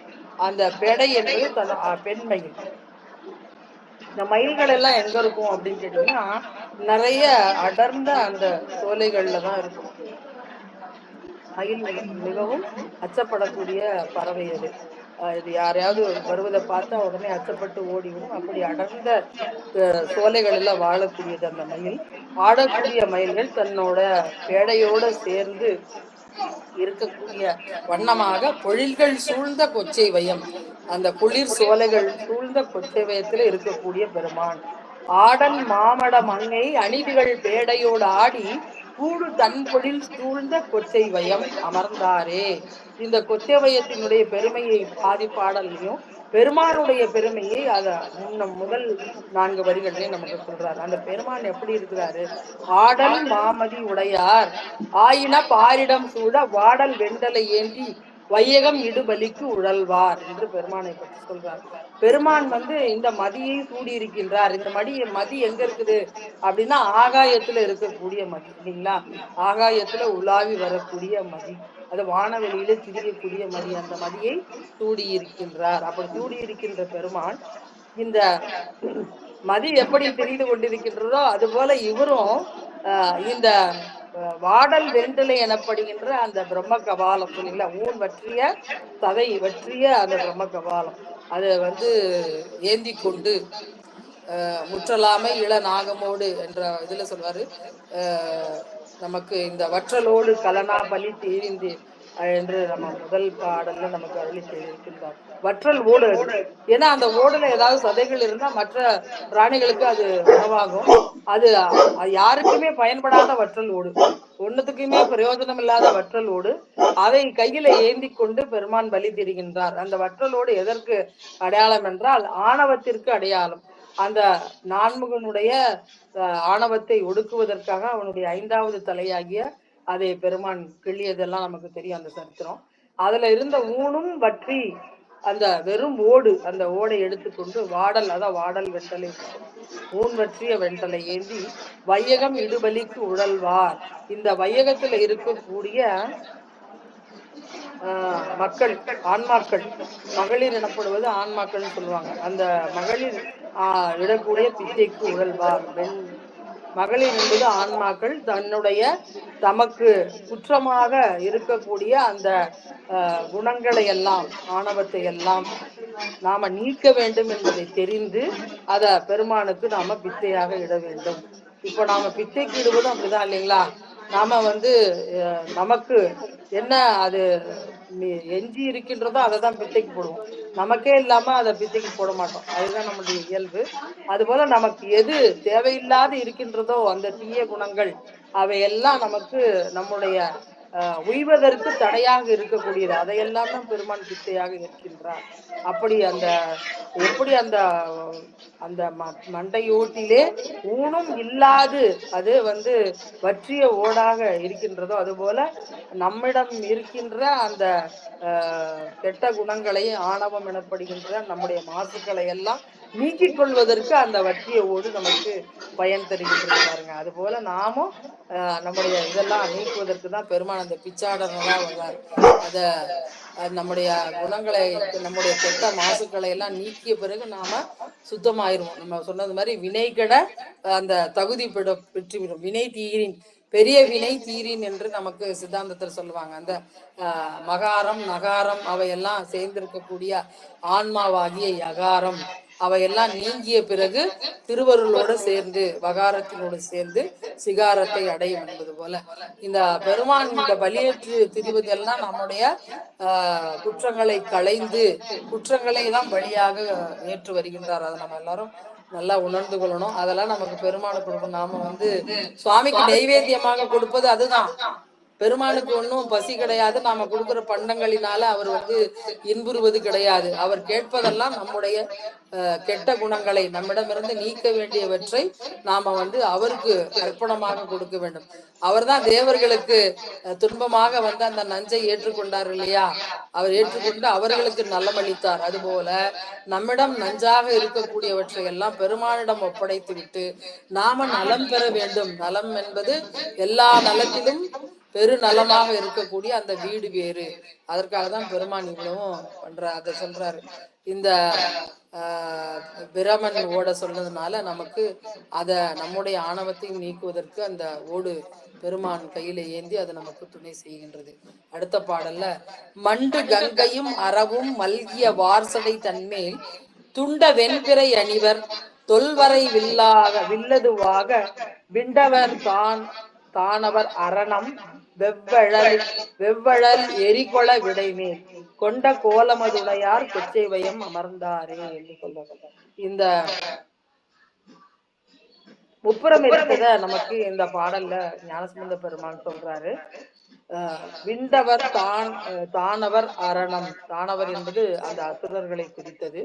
அந்த பெடை என்பது பெண்மயில். இந்த மயில்கள் எல்லாம் எங்க இருக்கும் அப்படின்னு கேட்டீங்கன்னா, நிறைய அடர்ந்த அந்த சோலைகள்ல தான் இருக்கும். மயில் மிகவும் அச்சப்படக்கூடிய பறவை அது. இது யாரையாவது வருவதை பார்த்தா உடனே அச்சப்பட்டு ஓடிவிடும். அப்படி அடர்ந்த சோலைகள் எல்லாம் வாழக்கூடியது அந்த மயில். ஆடக்கூடிய மயில்கள் தன்னோட பேடையோட சேர்ந்து இருக்கக்கூடிய வண்ணமாக பொழில்கள் சூழ்ந்த கொச்சை வயம், அந்த குளிர் சோலைகள் சூழ்ந்த கொச்சை வயத்துல இருக்கக்கூடிய பெருமான். ஆடன் மாமட மங்கை அணிதிகள் பேடையோடு ஆடி கூடு தன் பொழில் சூழ்ந்த கொச்சை வயம் அமர்ந்தாரே. இந்த கொச்சை வயத்தினுடைய பெருமையை பாதி பாடலையும் பெருமானுடைய பெருமையை அத முதல் 4 வரிகள்லயும் நமக்கு சொல்றாரு. அந்த பெருமான் எப்படி இருக்கிறாரு? ஆடல் மாமதி உடையார் ஆயின பாரிடம் சூழ வாடல் வெண்டலை ஏந்தி வையகம் இடுபலிக்கு உழல்வார் என்று பெருமானை பற்றி சொல்றார். பெருமான் இந்த மதியை சூடி இருக்கின்றார். இந்த மதி எங்க இருக்குது அப்படின்னா ஆகாயத்துல இருக்கக்கூடிய மதி இல்லைங்களா? ஆகாயத்துல உலாவி வரக்கூடிய மதி, அது வானவெளியில திரியக்கூடிய மதி. அந்த மதியை சூடி இருக்கின்றார். அப்படி சூடி இருக்கின்ற பெருமான் இந்த மதி எப்படி தெரிந்து கொண்டிருக்கின்றதோ அது போல இவரும் இந்த வாடல் வெண்டலை எனப்படுகின்ற அந்த பிரம்ம கபாலம் சொன்னீங்களா, ஊன் வற்றிய சதை வற்றிய அந்த பிரம்ம கபாலம், அதை ஏந்தி கொண்டு முற்றலாமை இள நாகமோடு என்ற இதுல சொல்வாரு. நமக்கு இந்த வற்றலோடு கலனா பலி தீரிந்து என்று நம்ம முதல் பாடல்ல நமக்கு அருளி செய்திருக்கின்றார். வற்றல் ஓடு, ஏன்னா அந்த ஓடுல ஏதாவது சதைகள் இருந்தா மற்ற பிராணிகளுக்கு அது உணவாகும். அது யாருக்குமே பயன்படாத வற்றல் ஓடு, ஒன்னுத்துக்குமே பிரயோஜனம் இல்லாத வற்றல் ஓடு, அதை கையில ஏந்தி கொண்டு பெருமான் பலி திரிகின்றார். அந்த வற்றலோடு எதற்கு அடையாளம் என்றால் ஆணவத்திற்கு அடையாளம். அந்த நான்முகனுடைய ஆணவத்தை ஒடுக்குவதற்காக அவனுடைய 5வது தலையாகிய அதை பெருமான் கிள்ளியதெல்லாம் நமக்கு தெரியும் அந்த சரித்திரம். அதுல இருந்த ஊனும் வற்றி அந்த வெறும் ஓடு, அந்த ஓடை எடுத்துக்கொண்டு வாடல், அதான் வாடல் வெண்டலை, ஊன் வற்றிய வெண்டலை ஏந்தி வையகம் இடுபலிக்கு உழல்வார். இந்த வையகத்துல இருக்கக்கூடிய மக்கள், ஆன்மாக்கள், மகளிர் எனப்படுவது ஆன்மாக்கள் சொல்லுவாங்க. அந்த மகளிர் இடக்கூடிய பிச்சைக்கு உழல்வார். மகளிர் என்பது ஆன்மாக்கள் தன்னுடைய தமக்கு குற்றமாக இருக்கக்கூடிய அந்த குணங்களை எல்லாம், ஆணவத்தை எல்லாம் நாம நீக்க வேண்டும் என்பதை தெரிந்து அத பெருமானுக்கு நாம பிச்சையாக இட வேண்டும். இப்போ நாம பிச்சைக்கு இடுவதும் அப்படிதான் இல்லைங்களா? நாம நமக்கு என்ன அது எஞ்சி இருக்கின்றதோ அதை தான் பிச்சைக்கு போடுவோம். நமக்கே இல்லாம அதை பிச்சைக்கு போட மாட்டோம். அதுதான் நம்முடைய இயல்பு. அதுபோல நமக்கு எது தேவையில்லாது இருக்கின்றதோ அந்த தீய குணங்கள் அவையெல்லாம் நமக்கு நம்முடைய உய்வதற்கு தடையாக இருக்கக்கூடியது, அதையெல்லாம் தான் பெருமான் பிச்சையாக இருக்கின்றார். அப்படி எப்படி அந்த அந்த மண்டையோட்டிலே ஊனும் இல்லாது அது வற்றிய ஓடாக இருக்கின்றதோ அதுபோல நம்மிடம் இருக்கின்ற அந்த கெட்ட குணங்களை, ஆணவம் எனப்படுகின்ற நம்முடைய மாசுக்களை எல்லாம் நீக்கிக் கொள்வதற்கு அந்த வற்றிய ஓடு நமக்கு பயன் தருகின்றது பாருங்க. அது போல நாமும் நம்முடைய இதெல்லாம் நீக்குவதற்கு தான் பெருமான் அந்த பிச்சாடனரா வர்றார். நம்முடைய குணங்களை, நம்முடைய கெட்ட மாசுக்களை எல்லாம் நீக்கிய பிறகு நாம சுத்தமாயிருவோம். நம்ம சொன்னது மாதிரி வினை கெட அந்த தகுதி பெற்றுவிடும். வினை தீரின், பெரிய வினை தீரின் என்று நமக்கு சித்தாந்தத்தில் சொல்லுவாங்க. அந்த மகாரம் நகாரம் அவையெல்லாம் சேர்ந்திருக்கக்கூடிய ஆன்மாவாகிய யகாரம் அவையெல்லாம் நீங்கிய பிறகு திருவருளோடு சேர்ந்து வகாரத்தினோடு சேர்ந்து சிகாரத்தை அடையும் என்பது போல இந்த பெருமான் இந்த பலியேற்று திரிவதெல்லாம் நம்முடைய குற்றங்களை களைந்து குற்றங்களை தான் வழியாக ஏற்று வருகின்றார். அதை நம்ம எல்லாரும் நல்லா உணர்ந்து கொள்ளணும். அதெல்லாம் நமக்கு பெருமானை கொடுக்கும். நாம சுவாமிக்கு நைவேத்தியமாக கொடுப்பது அதுதான். பெருமானுக்கு ஒன்றும் பசி கிடையாது, நாம கொடுக்கிற பண்டங்களினால அவர் இன்புறுவது கிடையாது. அவர் கேட்பதெல்லாம் நம்முடைய கெட்ட குணங்களை நம்மிடமிருந்து நீக்க வேண்டியவற்றை நாம அவருக்கு அர்ப்பணமாக கொடுக்க வேண்டும். அவர்தான் தேவர்களுக்கு துன்பமாக அந்த நஞ்சை ஏற்றுக்கொண்டார் இல்லையா? அவர் ஏற்றுக்கொண்டு அவர்களுக்கு நலமளித்தார். அதுபோல நம்மிடம் நஞ்சாக இருக்கக்கூடியவற்றை எல்லாம் பெருமானிடம் ஒப்படைத்து விட்டு நாம நலம் பெற வேண்டும். நலம் என்பது எல்லா நலத்திலும் பெரு நலமாக இருக்கக்கூடிய அந்த வீடு வேறு. அதற்காக தான் பெருமான் இவ்வளவும் அதை சொல்றாரு. இந்த பிரமன் ஓட சொன்னதுனால நமக்கு நம்முடைய ஆணவத்தையும் நீக்குவதற்கு அந்த ஓடு பெருமான் கையில ஏந்தி அது நமக்கு துணை செய்கின்றது. அடுத்த பாடல்ல மண்டு கங்கையும் அறவும் மல்கிய வார்சடை தன்மேல் துண்ட வெண்பிறை அணிவர் தொல்வரை வில்லதுவாக விண்டவர் தானவர் அரணம் வெவ்வழல் எரிகொள விடைமேல் கொண்ட கோலமதுடையார் கொச்சை வயம் அமர்ந்தாரே என்று சொல்ல இந்த முப்புறம் இருக்கிறத நமக்கு இந்த பாடல்ல ஞானசம்பந்த பெருமான் சொல்றாரு. விண்டவர் தானவர் அரணம். தானவர் என்பது அந்த அசுரர்களை குறித்தது.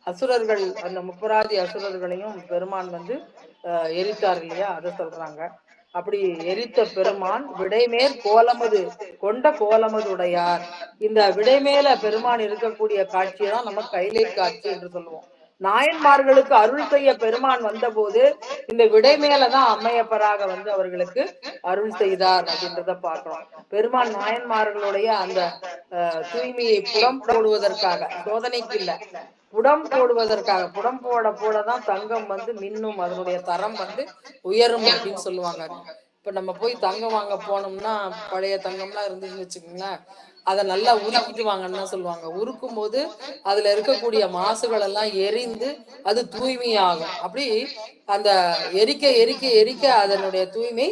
அசுரர்கள் அந்த முப்பராதி அசுரர்களையும் பெருமான் எரித்தார் இல்லையா? அதை சொல்றாங்க. அப்படி எரித்த பெருமான் விடைமேல் கோலமது கொண்ட கோலமது உடையார். இந்த விடைமேல பெருமான் இருக்கக்கூடிய காட்சியை தான் நம்ம கைலை காட்சி என்று சொல்லுவோம். நாயன்மார்களுக்கு அருள் செய்ய பெருமான் வந்தபோது இந்த விடைமேலதான் அம்மையப்பராக அவர்களுக்கு அருள் செய்தார் அப்படின்றத பார்க்கிறோம். பெருமான் நாயன்மார்களுடைய அந்த தூய்மையை புடம் போடுவதற்காக, சோதனைக்கு இல்ல, புடம் போடுவதற்காக. புடம் போடதான் தங்கம் மின்னும், அதனுடைய தரம் உயரும் அப்படின்னு சொல்லுவாங்க. இப்ப நம்ம போய் தங்கம் வாங்க போனோம்னா பழைய தங்கம்லாம் இருந்துச்சுன்னு வச்சுக்கோங்களேன், அதை நல்லா உருக்கிட்டு வாங்கன்னு சொல்லுவாங்க. உருக்கும் போது அதுல இருக்கக்கூடிய மாசுகள் எல்லாம் எரிந்து அது தூய்மையாகும். அப்படி அந்த எரிக்க எரிக்க எரிக்க அதனுடைய தூய்மை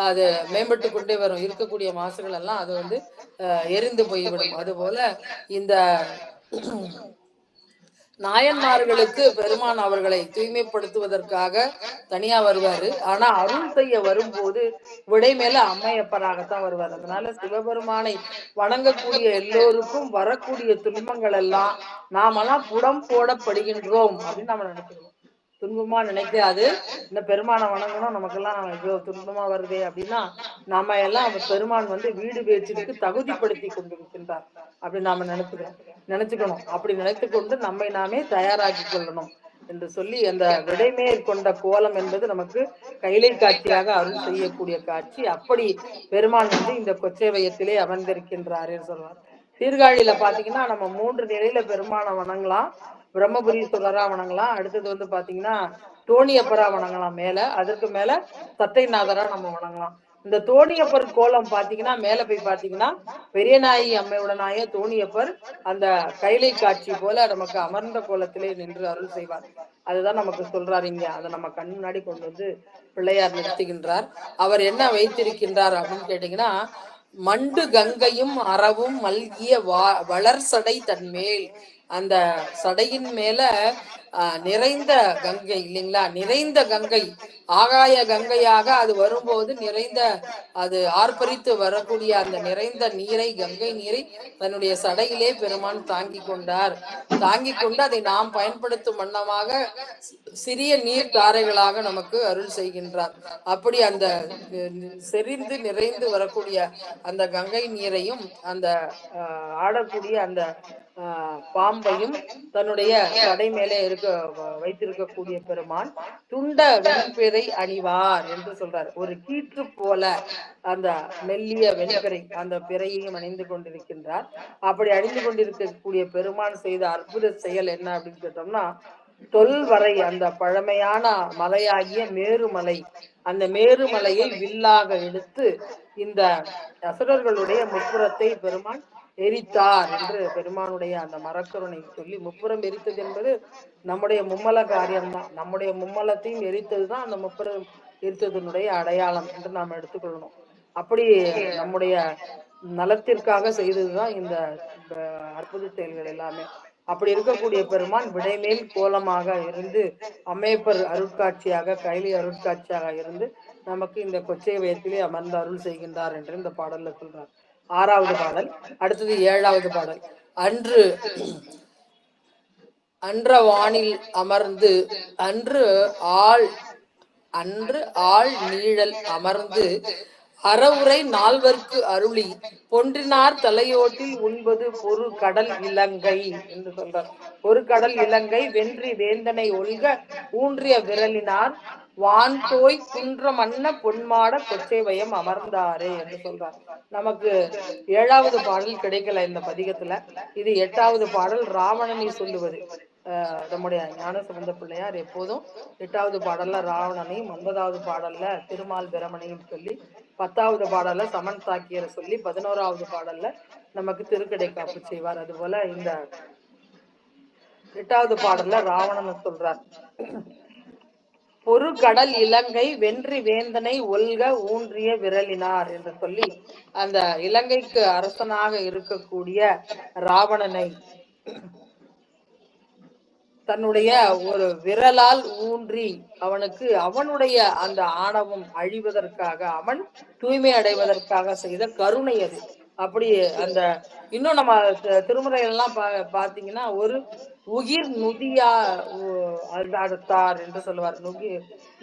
அது மேம்பட்டு கொண்டே வரும். இருக்கக்கூடிய மாசுகள் எல்லாம் அது எரிந்து போய்விடும். அதுபோல இந்த நாயன்மார்களுக்கு பெருமான் அவர்களை தூய்மைப்படுத்துவதற்காக தனியா வருவாரு. ஆனா அருள் செய்ய வரும்போது விடைமேல அம்மையப்பராகத்தான் வருவார். அதனால சிவபெருமானை வணங்கக்கூடிய எல்லோருக்கும் வரக்கூடிய துன்பங்கள் எல்லாம் நாமெல்லாம் புடம் போடப்படுகின்றோம் அப்படின்னு நம்ம நினைக்கிறோம். துன்பமா நினைக்காது. இந்த பெருமானை வணங்கணும், நமக்கெல்லாம் இவ்வளவு துன்பமா வருதே அப்படின்னா நாம எல்லாம் பெருமான் வீடு பேச்சுக்கு தகுதிப்படுத்தி கொண்டிருக்கின்றார் அப்படி நாம நினைச்சுக்கணும். அப்படி நினைத்து கொண்டு நம்மை நாமே தயாராக்கி கொள்ளணும் என்று சொல்லி அந்த விடைமேல் கொண்ட கோலம் என்பது நமக்கு கைலை காட்சியாக அருள் செய்யக்கூடிய காட்சி. அப்படி பெருமான் இந்த கொச்சைவயத்திலே அமர்ந்திருக்கின்றார் என்று சொல்வார். சீர்காழியில பாத்தீங்கன்னா நம்ம 3 நிலையில பெருமானை வணங்கலாம். பிரம்மபுரீஸ்வரரா வணங்கலாம். அடுத்தது பாத்தீங்கன்னா தோணியப்பரா வணங்கலாம் மேல. அதற்கு மேல சட்டைநாதரா நம்ம வணங்கலாம். இந்த தோணியப்பர் கோலம் பாத்தீங்கன்னா மேல போய் பாத்தீங்கன்னா பெரியநாயகி அம்மையுடனாய தோணியப்பர் அந்த கைலை காட்சி போல நமக்கு அமர்ந்த கோலத்திலே நின்று அருள் செய்வார். அதுதான் நமக்கு சொல்றாரு இங்க. அதை நம்ம கண் முன்னாடி கொண்டு பிள்ளையார் நிறுத்துகின்றார். அவர் என்ன வைத்திருக்கின்றார் அப்படின்னு கேட்டீங்கன்னா, மண்டு கங்கையும் அறவும் மல்கிய வளர் சடை தன்மேல். அந்த சடையின் மேல நிறைந்த கங்கை இல்லைங்களா? நிறைந்த கங்கை, ஆகாய கங்கையாக அது வரும்போது நிறைந்த அது ஆர்ப்பரித்து வரக்கூடிய அந்த நிறைந்த நீரை, கங்கை நீரை தன்னுடைய சடையிலே பெருமான் தாங்கி கொண்டார். தாங்கி கொண்டு அதை நாம் பயன்படுத்தும் வண்ணமாக சிறிய நீர் தாரைகளாக நமக்கு அருள் செய்கின்றார். அப்படி அந்த செறிந்து நிறைந்து வரக்கூடிய அந்த கங்கை நீரையும் அந்த ஆடக்கூடிய அந்த பாம்பையும் தன்னுடைய சடை மேலே வைத்திருக்கக்கூடிய பெருமான் துண்ட வெண்பிறை அணிவார் என்று சொல்றார். ஒரு கீற்று போல அந்த மெல்லிய வெண்பிறை அந்த பிறையையும் அணிந்து கொண்டிருக்கின்றார். அப்படி அணிந்து கொண்டிருக்கக்கூடிய பெருமான் செய்த அற்புத செயல் என்ன அப்படின்னு கேட்டோம்னா, தொல்வரை அந்த பழமையான மலையாகிய மேருமலை, அந்த மேருமலையை வில்லாக எடுத்து இந்த அசுரர்களுடைய முப்புறத்தை பெருமான் எரித்தார் என்று பெருமானுடைய அந்த மரக்கருணை சொல்லி, முப்புறம் எரித்தது என்பது நம்முடைய மும்மல காரியம்தான். நம்முடைய மும்மலத்தையும் எரித்ததுதான் அந்த முப்புறம் எரித்ததனுடைய அடையாளம் என்று நாம் எடுத்துக்கொள்ளணும். அப்படி நம்முடைய நலத்திற்காக செய்ததுதான் இந்த அற்புத செயல்கள் எல்லாமே. அப்படி இருக்கக்கூடிய பெருமான் விடைமேல் கோலமாக இருந்து அம்மையப்பர் அருட்காட்சியாக கைலி அருட்காட்சியாக இருந்து நமக்கு இந்த கொச்சை வயத்திலே அமர்ந்து அருள் செய்கின்றார் என்று இந்த பாடல்ல சொல்றார். 6வது பாடல். அடுத்தது 7வது பாடல். அன்று அன்ற வானில் அமர்ந்து அன்று ஆள் நீழல் அமர்ந்து அறவுரை 4வர்க்கு அருளி பொன்றினார் தலையோட்டில் உண்பது பொறு கடல் இலங்கை என்று சொல்றார். ஒரு கடல் இலங்கை வென்றி வேந்தனை ஒல்க ஊன்றிய விரலினார் வான்தோய் குன்ற மன்ன பொன்மாட கொச்சை வயம் அமர்ந்தாரே என்று சொல்றார். நமக்கு 7வது பாடல் கிடைக்கல இந்த பதிகத்துல. இது 8வது பாடல். ராவணனை சொல்லுவது. நம்முடைய ஞானசம்பந்த பிள்ளையார் எப்போதும் 8வது பாடல்ல ராவணனையும் 9வது பாடல்ல திருமால் பிரமனையும் சொல்லி 10வது பாடல்ல சமன் சாக்கியரை சொல்லி 11வது பாடல்ல நமக்கு திருக்கடை காப்பு செய்வார். அது போல இந்த 8வது பாடல்ல ராவணனை சொல்றார். பொறு கடல் இலங்கை வென்றி வேந்தனை ஒல்க ஊன்றிய விரலினார் என்று சொல்லி அந்த இலங்கைக்கு அரசனாக இருக்கக்கூடிய ராவணனை தன்னுடைய ஒரு விரலால் ஊன்றி அவனுக்கு அவனுடைய அந்த ஆணவம் அழிவதற்காக அவன் தூய்மை அடைவதற்காக செய்த கருணை அது. அப்படி அந்த இன்னும் நம்ம திருமுறைகள்லாம் பாத்தீங்கன்னா ஒரு உயிர் நுதியா அடுத்தார் என்று சொல்லுவார்.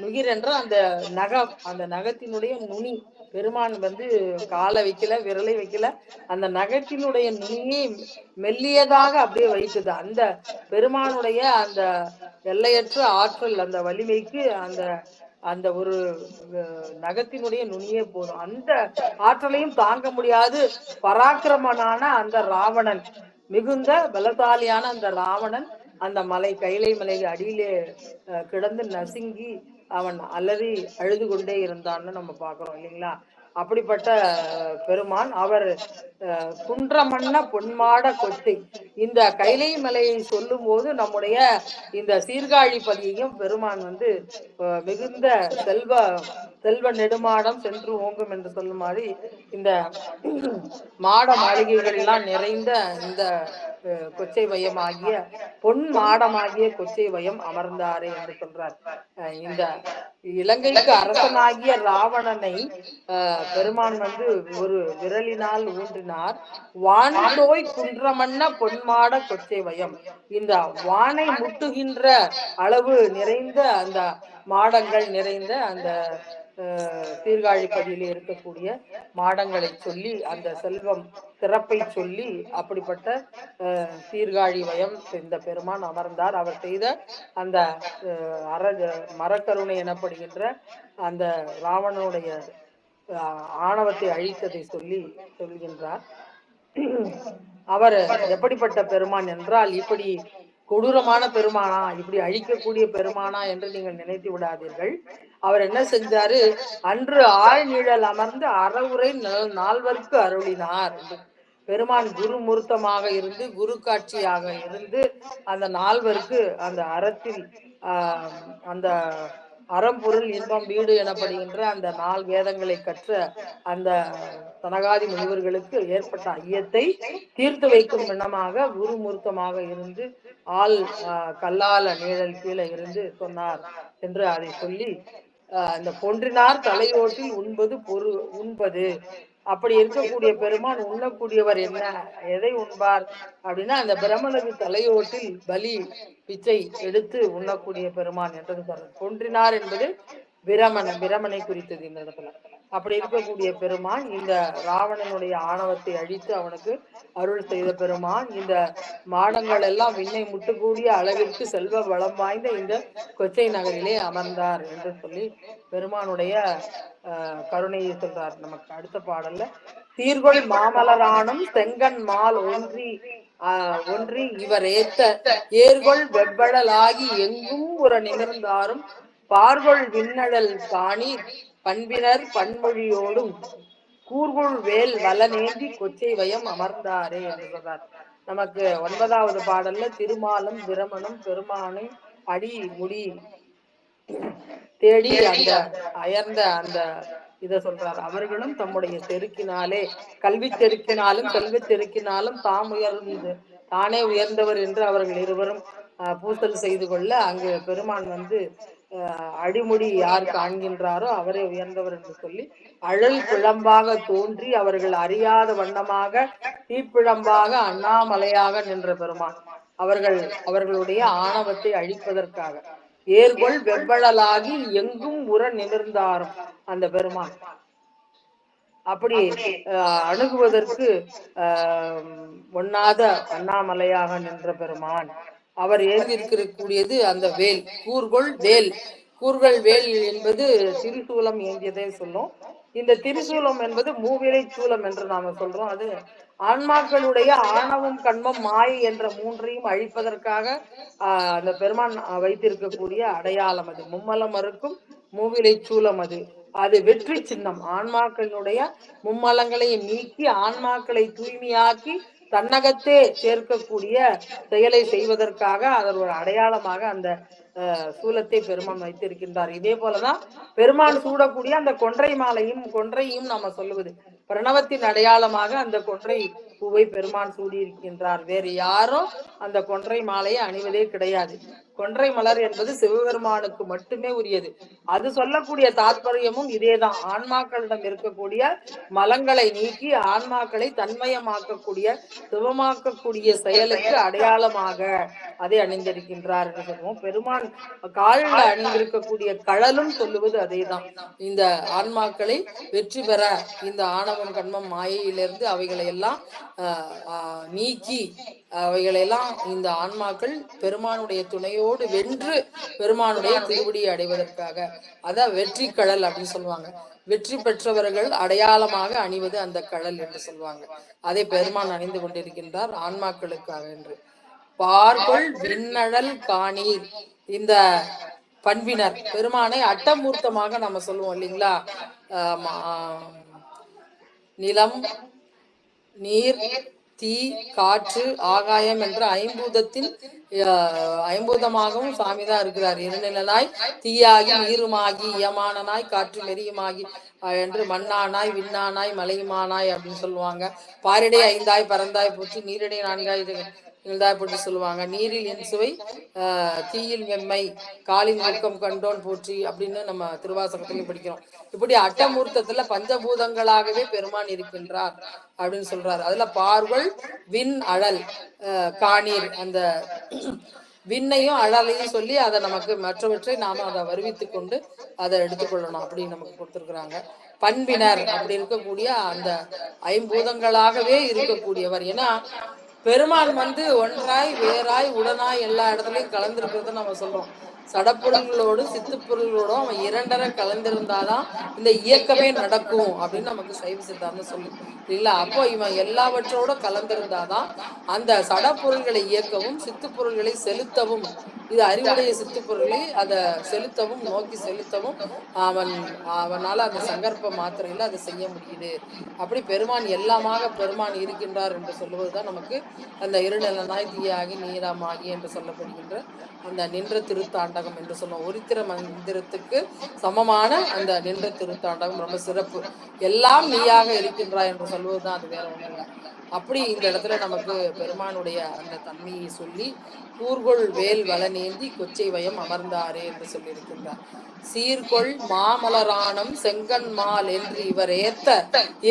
நுகிர் என்ற அந்த நகம், அந்த நகத்தினுடைய நுனி பெருமான் காலை வைக்கல, விரலை வைக்கல, அந்த நகத்தினுடைய நுனியை மெல்லியதாக அப்படியே வைத்தது. அந்த பெருமானுடைய அந்த எல்லையற்ற ஆற்றல், அந்த வலிமைக்கு அந்த அந்த ஒரு நகத்தினுடைய நுனியே போதும். அந்த ஆற்றலையும் தாங்க முடியாது பராக்கிரமனான அந்த ராவணன், மிகுந்த பலசாலியான அந்த ராவணன் அந்த மலை கைலை மலை அடியிலே கிடந்து நசுங்கி அவன் அலறி அழுது கொண்டே இருந்தான்னு நம்ம பாக்குறோம் இல்லைங்களா? அப்படிப்பட்ட பெருமான் அவர் குன்றமன்ன பொன்மாட கொச்சை, இந்த கைலை மலையை சொல்லும் போது நம்முடைய இந்த சீர்காழி பதியையும் பெருமான் மிகுந்த செல்வ நெடுமாடம் சென்று ஓங்கும் என்று சொல்லும் மாதிரி இந்த மாட மாளிகைகள் எல்லாம் நிறைந்த இந்த கொச்சை வயமாகிய பொன் மாடமாகிய கொச்சை வயம் அமர்ந்தாரே என்று சொல்றார். இந்த இலங்கைக்கு அரசனாகிய ராவணனை பெருமான் ஒரு விரலினால் ஊன்றினார். வான்தோய் குன்றமன்ன பொன்மாட கொச்சை வயம், இந்த வானை முட்டுகின்ற அளவு நிறைந்த அந்த மாடங்கள் நிறைந்த அந்த சீர்காழிப்பதியிலே இருக்கக்கூடிய மாடங்களை சொல்லி அந்த செல்வம் சிறப்பை சொல்லி அப்படிப்பட்ட சீர்காழி வயம் இந்த பெருமான் அமர்ந்தார். அவர் செய்த அந்த மரக்கருணை எனப்படுகின்ற அந்த ராவணனுடைய ஆணவத்தை அழித்ததை சொல்கின்றார். அவர் எப்படிப்பட்ட பெருமான் என்றால், இப்படி கொடூரமான பெருமானா, இப்படி அழிக்கக்கூடிய பெருமானா என்று நீங்கள் நினைத்து விடாதீர்கள். அவர் என்ன செஞ்சாரு? அன்று ஆள் நிழல் அமர்ந்து அறவுரை 4வர்க்கு அருளினார். பெருமான் குருமூர்த்தமாக இருந்து குரு காட்சியாக இருந்து அந்த 4வர்க்கு அந்த அறத்தில் அந்த அறம்பொருள் இன்பம் வீடு எனப்படுகின்ற அந்த 4 வேதங்களை கற்ற அந்த சனகாதி முனிவர்களுக்கு ஏற்பட்ட ஐயத்தை தீர்த்து வைக்கும் விண்ணமாக குருமூர்த்தமாக இருந்து கல்லால நீழல் கீழே இருந்து சொன்னார் என்று அதை சொல்லி அந்த பொன்றினார் தலையோட்டில் உண்பது அப்படி இருக்கக்கூடிய பெருமான் உண்ணக்கூடியவர் என்ன, எதை உண்பார் அப்படின்னா அந்த பிரம்மனுக்கு தலையோட்டில் பலி பிச்சை எடுத்து உண்ணக்கூடிய பெருமான் என்றது சொல்றது. பொன்றினார் என்பது பிரமனை குறித்தது இந்த இடத்துல. அப்படி இருக்கக்கூடிய பெருமான் இந்த ராவணனுடைய ஆணவத்தை அழித்து அவனுக்கு அருள் செய்த பெருமான் இந்த மாடங்கள் எல்லாம் விண்ணை முட்டுக்கூடிய அளவிற்கு செல்வ வளம் வாய்ந்த இந்த கொச்சை நகரிலே அமர்ந்தார் என்று சொல்லி பெருமானுடைய கருணையை சொல்றார். நமக்கு அடுத்த பாடல்ல சீர்கொள் மாமலரானும் செங்கன் மால் ஒன்றி இவர் ஏத்த ஏர்கொள் வெவ்வழலாகி எங்கும் ஒரு நிமிர்ந்தாரும் பார்கொள் விண்ணழல் காணி பண்பினர் பன்மொழியோடும் கூர்கொள் வேல் வலநேந்தி கொச்சை வயம் அமர்ந்தாரே என்று சொல்றார். நமக்கு 9வது பாடல்ல திருமாலும் பிரமனும் பெருமானை அடி முடி தேடி அந்த அயர்ந்த அந்த இத சொல்றார். அவர்களும் தம்முடைய செருக்கினாலே, கல்வி செருக்கினாலும் செல்வ செருக்கினாலும் தானே உயர்ந்தவர் என்று அவர்கள் இருவரும் பூசல் செய்து கொள்ள, அங்கு பெருமான் வந்து அடிமுடி யார் காண்கின்றாரோ அவரே உயர்ந்தவர் என்று சொல்லி அழல் பிழம்பாக தோன்றி அவர்கள் அறியாத வண்ணமாக தீப்பிழம்பாக அண்ணாமலையாக நின்ற பெருமான் அவர்களுடைய ஆணவத்தை அழிப்பதற்காக ஏர்கொள் வெவ்வழலாகி எங்கும் உற நிமிர்ந்தாரும் அந்த பெருமான் அப்படி அணுகுவதற்கு ஒண்ணாத அண்ணாமலையாக நின்ற பெருமான் அவர் ஏந்திருக்கக்கூடியது அந்த வேல் கூர்கொள் வேல் என்பது திரிசூலம் ஏந்தியதை சொல்லும். இந்த திரிசூலம் என்பது மூவிலை சூலம் என்று நாம சொல்றோம். அது ஆன்மாக்களுடைய ஆணவம் கண்மம் மாயை என்ற மூன்றையும் அழிப்பதற்காக அந்த பெருமான் வைத்திருக்கக்கூடிய அடையாளம். அது மும்மலம் மறுக்கும் மூவிலை சூலம். அது வெற்றி சின்னம். ஆன்மாக்களுடைய மும்மலங்களையும் நீக்கி ஆன்மாக்களை தூய்மையாக்கி தன்னகத்தே சேர்க்கக்கூடிய செயலை செய்வதற்காக அதன் ஒரு அடையாளமாக அந்த சூலத்தை பெருமான் வைத்திருக்கின்றார். இதே போலதான் பெருமான் சூடக்கூடிய அந்த கொன்றையும் நாம சொல்லுவது பிரணவத்தின் அடையாளமாக அந்த கொன்றை பூவை பெருமான் சூடியிருக்கின்றார். வேறு யாரும் அந்த கொன்றை மாலையை அணிவதே கிடையாது. கொன்றை மலர் என்பது சிவபெருமானுக்கு மட்டுமே உரியது. அது சொல்லக்கூடிய தாற்பயமும் இதேதான். ஆன்மாக்களிடம் இருக்கக்கூடிய மலங்களை நீக்கி ஆன்மாக்களை தன்மயமாக்கக்கூடிய சிவமாக்கக்கூடிய செயலுக்கு அடையாளமாக அதை அணிந்திருக்கின்றார் என்று சொல்லுவோம். பெருமான் காலில் அணிந்திருக்கக்கூடிய கழலும் சொல்லுவது அதேதான். இந்த ஆன்மாக்களை வெற்றி பெற இந்த ஆணவம் கண்மம் மாயையிலிருந்து அவைகளை எல்லாம் நீக்கி அவைகளெல்லாம் இந்த ஆன்மாக்கள் பெருமானுடைய துணையோடு வென்று பெருமானுடைய திருவடியை அடைவதற்காக அதான் வெற்றி கடல் அப்படின்னு சொல்லுவாங்க. வெற்றி பெற்றவர்கள் அடையாளமாக அணிவது அந்த கடல் என்று சொல்லுவாங்க. அதை பெருமான் அணிந்து கொண்டிருக்கின்றார் ஆன்மாக்களுக்காக என்று. பார்கொள் விண்ணழல் காணீர் இந்த பண்பினர் பெருமானை அட்டமூர்த்தமாக நம்ம சொல்லுவோம் இல்லைங்களா. நிலம், நீர், தீ, காற்று, ஆகாயம் என்ற ஐம்பூதமாகவும் சாமிதான் இருக்கிறார். இருநிலனாய் தீயாகி நீருமாகி இயமானனாய் காற்று நெறியுமாகி என்று மண்ணானாய் விண்ணானாய் மலையுமானாய் அப்படின்னு சொல்லுவாங்க. பாரிடை ஐந்தாய் பறந்தாய் போற்றி நீரிடை நான்காய் போட்டு சொல்லுவாங்க. நீரில் என் சுவை தீயில் வெம்மை காலின் ஊக்கம் கண்டோன் போற்றி அப்படின்னு நம்ம திருவாசகத்திலையும் படிக்கிறோம். இப்படி அட்டமூர்த்தத்துல பஞ்சபூதங்களாகவே பெருமான் இருக்கின்றார் அப்படின்னு சொல்றாரு. அதுல பார்வல் விண் அழல் காணீர் அந்த விண்ணையும் அழலையும் சொல்லி அதை நமக்கு மற்றவற்றை நாம அதை வருவித்து கொண்டு அதை எடுத்துக்கொள்ளணும் அப்படின்னு நமக்கு கொடுத்துருக்குறாங்க. பண்பினர் அப்படி இருக்கக்கூடிய அந்த ஐம்பூதங்களாகவே இருக்கக்கூடியவர். ஏன்னா பெருமான் வந்து ஒன்றாய் வேறாய் உடனாய் எல்லா இடத்துலையும் கலந்துருக்கிறத நம்ம சொல்றோம். சடப்பொருள்களோடு சித்துப்பொருள்களோடும் அவன் இரண்டரை கலந்திருந்தாதான் இந்த இயக்கமே நடக்கும் அப்படின்னு நமக்கு சைவ சித்தாந்தம் சொல்லு இல்ல. அப்போ இவன் எல்லாவற்றோட கலந்திருந்தாதான் அந்த சடப்பொருள்களை இயக்கவும் சித்துப்பொருள்களை செலுத்தவும், இது அறிவுடைய சித்துப்பொருளை அதை செலுத்தவும் நோக்கி செலுத்தவும் அவனால அந்த சங்கற்ப மாத்திரையில் அதை செய்ய முடியுது. அப்படி பெருமான் எல்லாமாக பெருமான் இருக்கின்றார் என்று சொல்லுவதுதான் நமக்கு அந்த இருநிலனாய் தீயாகி நீராமாகி என்று சொல்லப்படுகின்ற அந்த நின்ற திருத்தாண்டகம் என்று சொல்லுவோம். ஒருத்திர மந்திரத்துக்கு சமமான அந்த நின்ற திருத்தாண்டகம் ரொம்ப சிறப்பு. எல்லாம் நீயாக இருக்கின்றாய் என்று சொல்வதுதான், அது வேற ஒன்றும் இல்லை. அப்படி இந்த இடத்துல நமக்கு பெருமானுடைய அந்த தன்மையை சொல்லி கூர்கொள் வேல் வளநேந்தி கொச்சை வயம் அமர்ந்தாரே என்று சொல்லியிருக்கின்றார். சீர்கொள் மாமலரானம் செங்கன்மால் என்று இவர் ஏத்த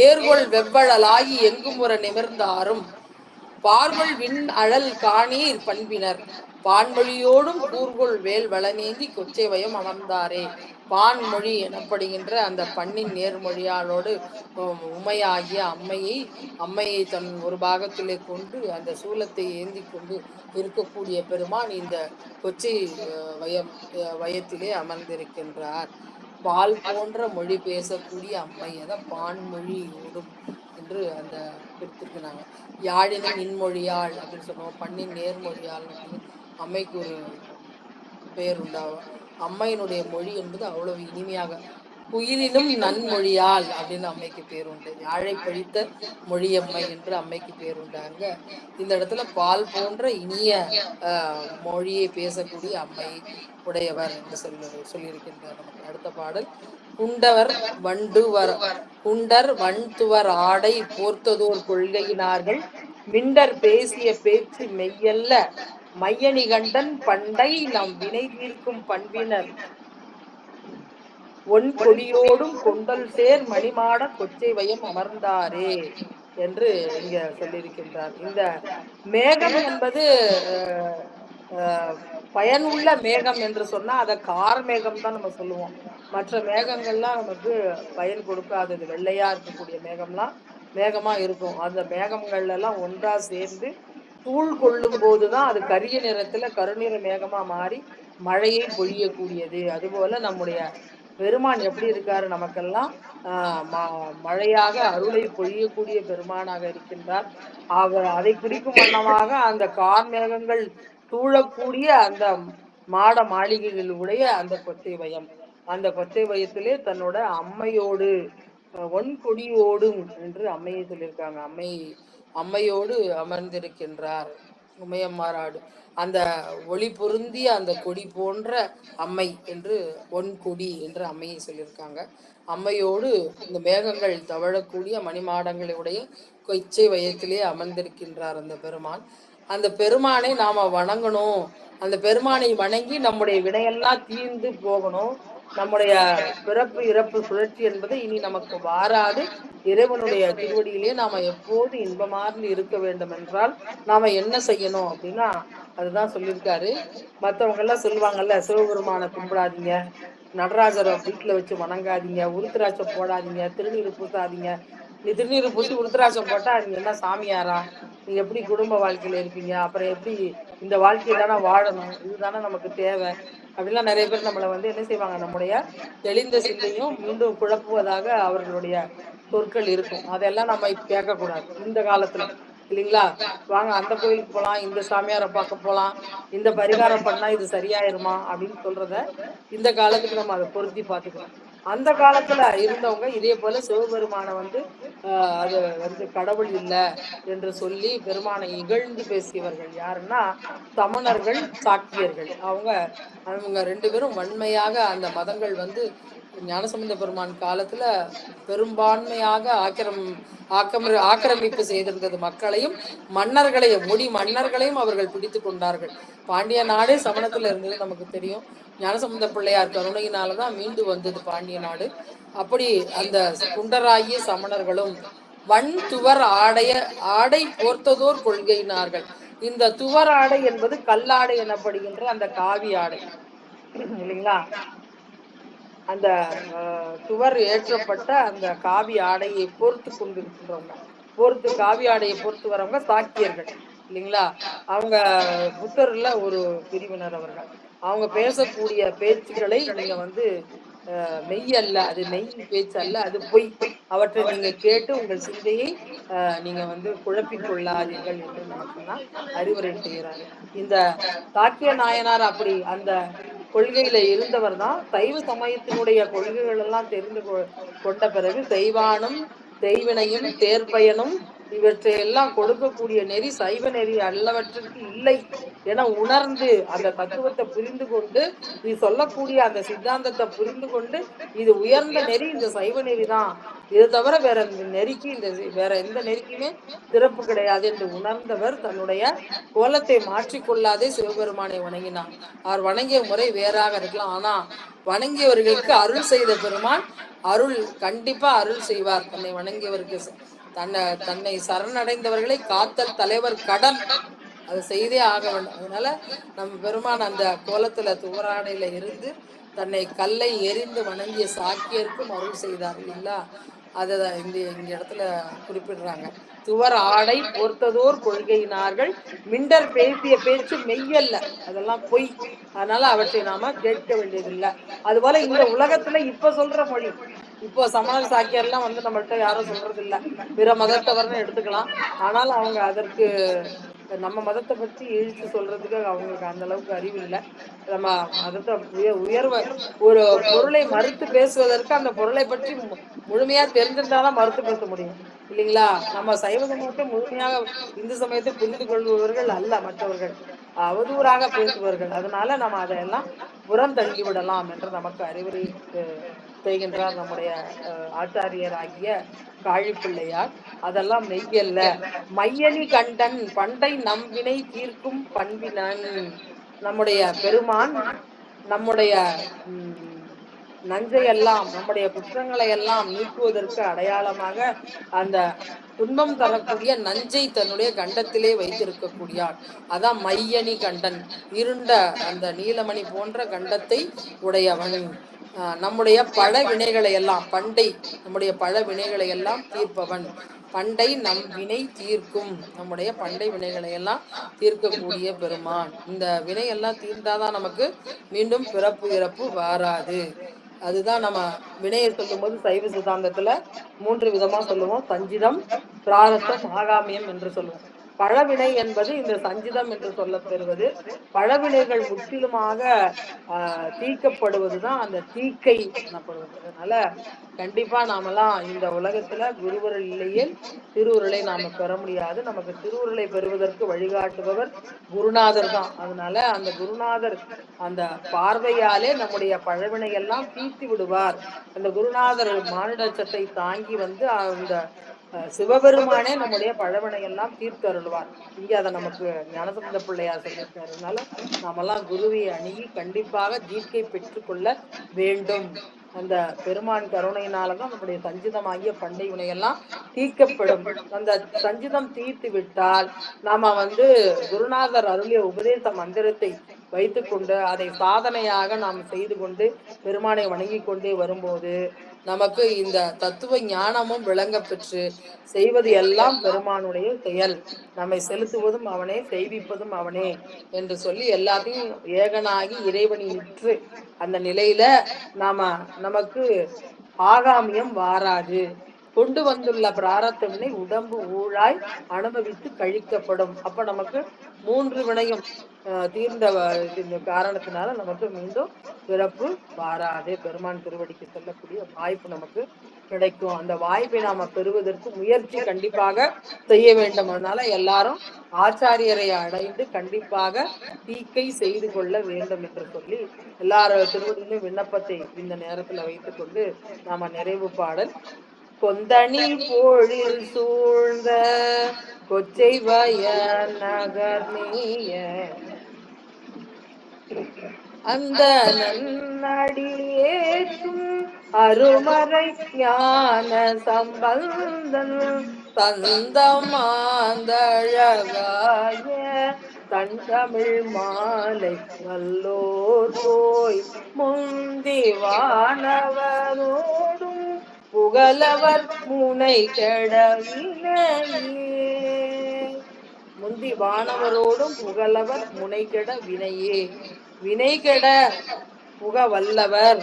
ஏர்கொள் வெவ்வழலாகி எங்கும் ஒரு நிமிர்ந்தாரும் பார்வல் விண் அழல் காணீர் பண்பினர் பான்மொழியோடும் கூர்கொள் வேல் வளநேந்தி கொச்சை வயம் அமர்ந்தாரே. பான்மொழி எனப்படுகின்ற அந்த பண்ணின் நேர்மொழியாளோடு உமையாகிய அம்மையை தன் ஒரு பாகத்திலே கொண்டு அந்த சூலத்தை ஏந்தி கொண்டு இருக்கக்கூடிய பெருமான் இந்த கொச்சை வயத்திலே அமர்ந்திருக்கின்றார். பால் போன்ற மொழி பேசக்கூடிய அம்மை அதான் பான்மொழியோடும் என்று அந்த கொடுத்துருக்குறாங்க. யாழினின் இன்மொழியாள் அப்படின்னு சொல்லுவோம். பண்ணின் நேர்மொழியாள் அப்படின்னு அம்மைக்கு ஒரு பெயர் உண்டாகும். அம்மையினுடைய மொழி என்பது அவ்வளவு இனிமையாக குயிலினும் நன்மொழியால் அப்படின்னு அம்மைக்கு பேர் உண்டு. யாழை பழித்த மொழியம்மை என்று அம்மைக்கு பேர் உண்டாங்க. இந்த இடத்துல பால் போன்ற இனிய மொழியை பேசக்கூடிய அம்மை உடையவர் என்று சொல்லியிருக்கின்றார். நமக்கு அடுத்த பாடல் குண்டவர் வண்டுவர் குண்டர் வண்துவர் ஆடை போர்த்ததோர் கொள்கையினார்கள் மிண்டர் பேசிய பேச்சு மெய்யல்ல மையணி கண்டன் பண்டை நம் வினை தீர்க்கும் பண்பினர் ஒன் கொடியோடும் கொண்டல் சேர் மணிமாட கொச்சை வயம் அமர்ந்தாரே என்று இங்க சொல்லியிருக்கின்றார். இந்த மேகம் என்பது பயனுள்ள மேகம் என்று சொன்னா அதை கார் மேகம் தான் நம்ம சொல்லுவோம். மற்ற மேகங்கள்லாம் நமக்கு பயன் கொடுக்காதது. வெள்ளையா இருக்கக்கூடிய மேகம்லாம் மேகமா இருக்கும். அந்த மேகங்கள் எல்லாம் ஒன்றா சேர்ந்து தூள் கொள்ளும் போதுதான் அது கரிய நிறத்துல கருநிற மேகமா மாறி மழையை பொழியக்கூடியது. அதுபோல நம்முடைய பெருமான் எப்படி இருக்காரு, நமக்கெல்லாம் மழையாக அருளை பொழியக்கூடிய பெருமானாக இருக்கின்றார். அவர் அதை குறிக்கும் வண்ணமாக அந்த கார் மேகங்கள் தூழக்கூடிய அந்த மாட மாளிகைகளுடைய அந்த கொச்சை வயம், அந்த கொச்சை வயத்திலே தன்னோட அம்மையோடு ஒன் கொடியோடும் என்று அம்மையை சொல்லியிருக்காங்க. அம்மையோடு அமர்ந்திருக்கின்றார் உமையம்மாறாடு. அந்த ஒளி பொருந்திய அந்த கொடி போன்ற அம்மை என்று ஒன் கொடி என்று அம்மையை சொல்லியிருக்காங்க. அம்மையோடு இந்த மேகங்கள் தவழக்கூடிய மணிமாடங்களுடைய கொச்சை வயத்திலே அமர்ந்திருக்கின்றார் அந்த பெருமான். அந்த பெருமானை நாம வணங்கணும். அந்த பெருமானை வணங்கி நம்முடைய வினையெல்லாம் தீர்ந்து போகணும். நம்முடைய பிறப்பு இறப்பு சுழற்சி என்பது இனி நமக்கு வாராது. இறைவனுடைய திருவடியிலே நாம எப்போது இன்பமார்ந்து இருக்க வேண்டும் என்றால் நாம என்ன செய்யணும் அப்படின்னா அதுதான் சொல்லியிருக்காரு. மற்றவங்க எல்லாம் சொல்லுவாங்கல்ல, சிவபெருமானை கும்பிடாதீங்க, நடராஜரை வீட்டுல வச்சு வணங்காதீங்க, உருத்திராட்சம் போடாதீங்க, திருநீர் பூசாதீங்க. நீ திருநீர் பூசி உருத்திராட்சம் போட்டா நீங்க என்ன சாமியாரா, நீங்க எப்படி குடும்ப வாழ்க்கையில இருப்பீங்க, அப்புறம் எப்படி இந்த வாழ்க்கையை தானே வாழணும், இதுதானே நமக்கு தேவை அப்படின்லாம் நிறைய பேர் நம்மளை என்ன செய்வாங்க, நம்முடைய தெளிந்த சிந்தையும் மீண்டும் குழப்புவதாக அவர்களுடைய சொற்கள் இருக்கும். அதெல்லாம் நம்ம கேட்கக்கூடாது இந்த காலத்துல, இல்லைங்களா? வாங்க அந்த கோயிலுக்கு போகலாம், இந்த சாமியாரை பார்க்க போகலாம், இந்த பரிகாரம் பண்ணா இது சரியாயிருமா அப்படின்னு சொல்றத இந்த காலத்துக்கு நம்ம அதை பொருத்தி பார்த்துக்கணும். அந்த காலத்துல இருந்தவங்க இதே போல சிவபெருமானை அது கடவுள் இல்லை என்று சொல்லி பெருமானை இகழ்ந்து பேசியவர்கள் யாருன்னா சமணர்கள், சாக்கியர்கள். அவங்க ரெண்டு பேரும் வன்மையாக அந்த மதங்கள் ஞானசம்பந்த பெருமான் காலத்துல பெரும்பான்மையாக ஆக்கிரமிப்பு செய்திருந்தது. மக்களையும் மன்னர்களையும் மன்னர்களையும் அவர்கள் பிடித்து கொண்டார்கள். பாண்டிய நாடே சமணத்துல இருந்தது நமக்கு தெரியும். ஞானசம்பந்த பிள்ளையார் கருணையினாலதான் மீண்டு வந்தது பாண்டிய நாடு. அப்படி அந்த குண்டராகிய சமணர்களும் வன் துவர் ஆடை போர்த்ததோர் கொள்கையினார்கள். இந்த துவர் ஆடை என்பது கல்லாடை எனப்படுகின்ற அந்த காவி ஆடை, இல்லைங்களா? அந்த துவர் ஏற்றப்பட்ட அந்த காவி ஆடையை பொறுத்து கொண்டிருக்கின்றவங்க, காவி ஆடையை பொறுத்து வரவங்க சாக்கியர்கள், இல்லைங்களா? அவங்க புத்தர்ல ஒரு பிரிவினர். அவங்க பேசக்கூடிய பேச்சுக்களை நீங்க மெய் அல்ல, அது மெய் பேச்சு அல்ல, அது பொய். அவற்றை நீங்க கேட்டு உங்கள் சிந்தையை நீங்க குழப்பிக் கொள்ளாதீர்கள் என்று நமக்குன்னா அறிவுரை செய்கிறாரு. இந்த சாக்கிய நாயனார் அப்படி அந்த கொள்கையில இருந்தவர் தான். சைவ சமயத்தினுடைய கொள்கைகள் எல்லாம் தெரிந்து கொண்ட பிறகு செய்வானும் செய்வினையும் தேர்ப்பயனும் இவற்றையெல்லாம் கொடுக்கக்கூடிய நெறி சைவ நெறி அல்லவற்றிற்கு இல்லை என உணர்ந்து அந்த தத்துவத்தை புரிந்து கொண்டு, நீ சொல்லக்கூடிய அந்த சித்தாந்தத்தை புரிந்து கொண்டு, இது உயர்ந்த நெறி, இந்த சைவ நெறி தான், இது தவிர வேற நெறிக்கு வேற எந்த நெறிக்குமே சிறப்பு கிடையாது என்று உணர்ந்தவர் தன்னுடைய கோலத்தை மாற்றிக்கொள்ளாதே சிவபெருமானை வணங்கினார். அவர் வணங்கிய முறை வேறாக இருக்கலாம், ஆனா வணங்கியவர்களுக்கு அருள் செய்த பெருமான் கண்டிப்பா அருள் செய்வார். தன்னை வணங்கியவருக்கு தன்னை சரணடைந்தவர்களை காத்தல் தலைவர் கடன், அதை செய்தே ஆக வேண்டும். அதனால நம்ம பெருமான் அந்த கோலத்துல துவராடையில இருந்து தன்னை கல்லை எரிந்து வணங்கிய சாக்கியருக்கும் அருள் செய்தார், இல்லைங்களா? அதுதான் இந்த இடத்துல குறிப்பிடுறாங்க. துவர் ஆடை பொறுத்ததோர் கொள்கையினார்கள் மிண்டர் பேசிய பேச்சு மெய்யல்ல, அதெல்லாம் பொய். அதனால அவற்றை நாம கேட்க வேண்டியதில்லை. அதுபோல இந்த உலகத்துல இப்ப சொல்ற மொழி, இப்போ சமணர் சாக்கியர்லாம் நம்மள்ட்ட யாரும் சொல்றது இல்லை, பிற மதத்தவர்னு எடுத்துக்கலாம். ஆனால் அவங்க அதற்கு நம்ம மதத்தை பத்தி இழிச்சு சொல்றதுக்கு அவங்களுக்கு அந்த அளவுக்கு அறிவு இல்லை. நம்ம மதத்தை உயர்வ ஒரு பொருளை மறுத்து பேசுவதற்கு அந்த பொருளை பற்றி முழுமையா தெரிஞ்சிருந்தாதான் மறுத்து பேச முடியும் இல்லைங்களா? நம்ம சைவ சமயத்தை முழுமையாக இந்து சமயத்தை புரிந்து கொள்பவர்கள் அல்ல மற்றவர்கள், அவதூறாக பேசுபவர்கள். அதனால நம்ம அதையெல்லாம் புறம் தள்ளி விடலாம் என்று நமக்கு அறிவுரை செய்கின்றார் நம்முடைய ஆச்சாரியர் ஆகிய காழிப்பிள்ளையார். அதெல்லாம் மெய்யல்ல. மையணி கண்டன் பண்டை நம்பினை தீர்க்கும் பண்பினன். நம்முடைய பெருமான் நம்முடைய நஞ்சையெல்லாம், நம்முடைய குற்றங்களை எல்லாம் நீக்குவதற்கு அடையாளமாக அந்த துன்பம் தரக்கூடிய நஞ்சை தன்னுடைய கண்டத்திலே வைத்திருக்கக்கூடியார். அதான் மையணி கண்டன், இருண்ட அந்த நீலமணி போன்ற கண்டத்தை உடையவன். நம்முடைய பழ வினைகளை எல்லாம், பண்டை நம்முடைய பழ வினைகளை எல்லாம் தீர்ப்பவன். பண்டை நம் வினை தீர்க்கும், நம்முடைய பண்டை வினைகளை எல்லாம் தீர்க்கக்கூடிய பெருமான். இந்த வினையெல்லாம் தீர்ந்தாதான் நமக்கு மீண்டும் பிறப்பு இறப்பு வாராது. அதுதான் நம்ம வினையை சொல்லும் போது சைவ சித்தாந்தத்துல 3 விதமா சொல்லுவோம். சஞ்சிதம், பிராரத்தம், ஆகாமியம் என்று சொல்லுவோம். பழவினை என்பது இந்த சஞ்சிதம் என்று சொல்லப்பெறுவது. பழவினைகள் முற்றிலுமாக தீர்க்கப்படுவதுதான் அந்த தீக்கை எனப்படுவது. அதனால கண்டிப்பா நாமெல்லாம் இந்த உலகத்துல குருவருள் இல்லையே திருவுருளை நாம பெற முடியாது. நமக்கு திருவுருளை பெறுவதற்கு வழிகாட்டுபவர் குருநாதர் தான். அதனால அந்த குருநாதர் அந்த பார்வையாலே நம்முடைய பழவினை எல்லாம் தீர்த்து விடுவார். அந்த குருநாதர் மானிடச்சத்தை தாங்கி வந்து அந்த சிவபெருமானே நம்முடைய பழவினை எல்லாம் தீர்த்து அருள்வார். இங்க அதை நமக்கு ஞானசம்பந்த பிள்ளையார் சொல்லியிருக்காரு. அதனால நாமெல்லாம் குருவை அணுகி கண்டிப்பாக தீர்க்கை பெற்றுக்கொள்ள வேண்டும். அந்த பெருமான் கருணையினாலதான் நம்முடைய சஞ்சிதமாகிய பண்டை வினையெல்லாம் தீர்க்கப்படும். அந்த சஞ்சிதம் தீர்த்து விட்டால் நாம குருநாதர் அருளிய உபதேச மந்திரத்தை வைத்துக்கொண்டு அதை சாதனையாக நாம் செய்து கொண்டு பெருமானை வணங்கி கொண்டே வரும்போது நமக்கு இந்த தத்துவ ஞானமும் விளங்க பெற்று செய்வது எல்லாம் பெருமானுடைய செயல். நம்மை செலுத்துவதும் அவனே, செய்விப்பதும் அவனே என்று சொல்லி எல்லாத்தையும் ஏகனாகி இறைவனிற்று அந்த நிலையில நமக்கு ஆகாமியம் வாராது. கொண்டு வந்துள்ள பிராரத்த வினை உடம்பு ஊழாய் அனுபவித்து கழிக்கப்படும். அப்ப நமக்கு 3 வினையும் தீர்ந்த காரணத்தினால நமக்கு மீண்டும் பிறப்பு வாராது. பெருமான் திருவடிக்கு செல்லக்கூடிய வாய்ப்பு நமக்கு கிடைக்கும். அந்த வாய்ப்பை நாம பெறுவதற்கு முயற்சி கண்டிப்பாக செய்ய வேண்டும். அதனால எல்லாரும் ஆச்சாரியரை அடைந்து கண்டிப்பாக தீக்கை செய்து கொள்ள வேண்டும் என்று சொல்லி எல்லாரும் திருவடியிலும் விண்ணப்பத்தை இந்த நேரத்துல வைத்துக் கொண்டு நாம நிறைவு பாடல். கொந்தணி போழில் சூழ்ந்த கொச்சை வய நகர் நீய அந்த நன்னடியேற்றும் அருமறை ஞான சம்பந்தன் தந்தமாந்தழகாய தன் தமிழ் மாலை வல்லோர் போய் முந்தி வானவரோடும் புகழவர் முனை கெடவினையே. முந்தி வானவரோடும் புகழவர் முனை கெட வினையே. வினை கெட புக வல்லவர்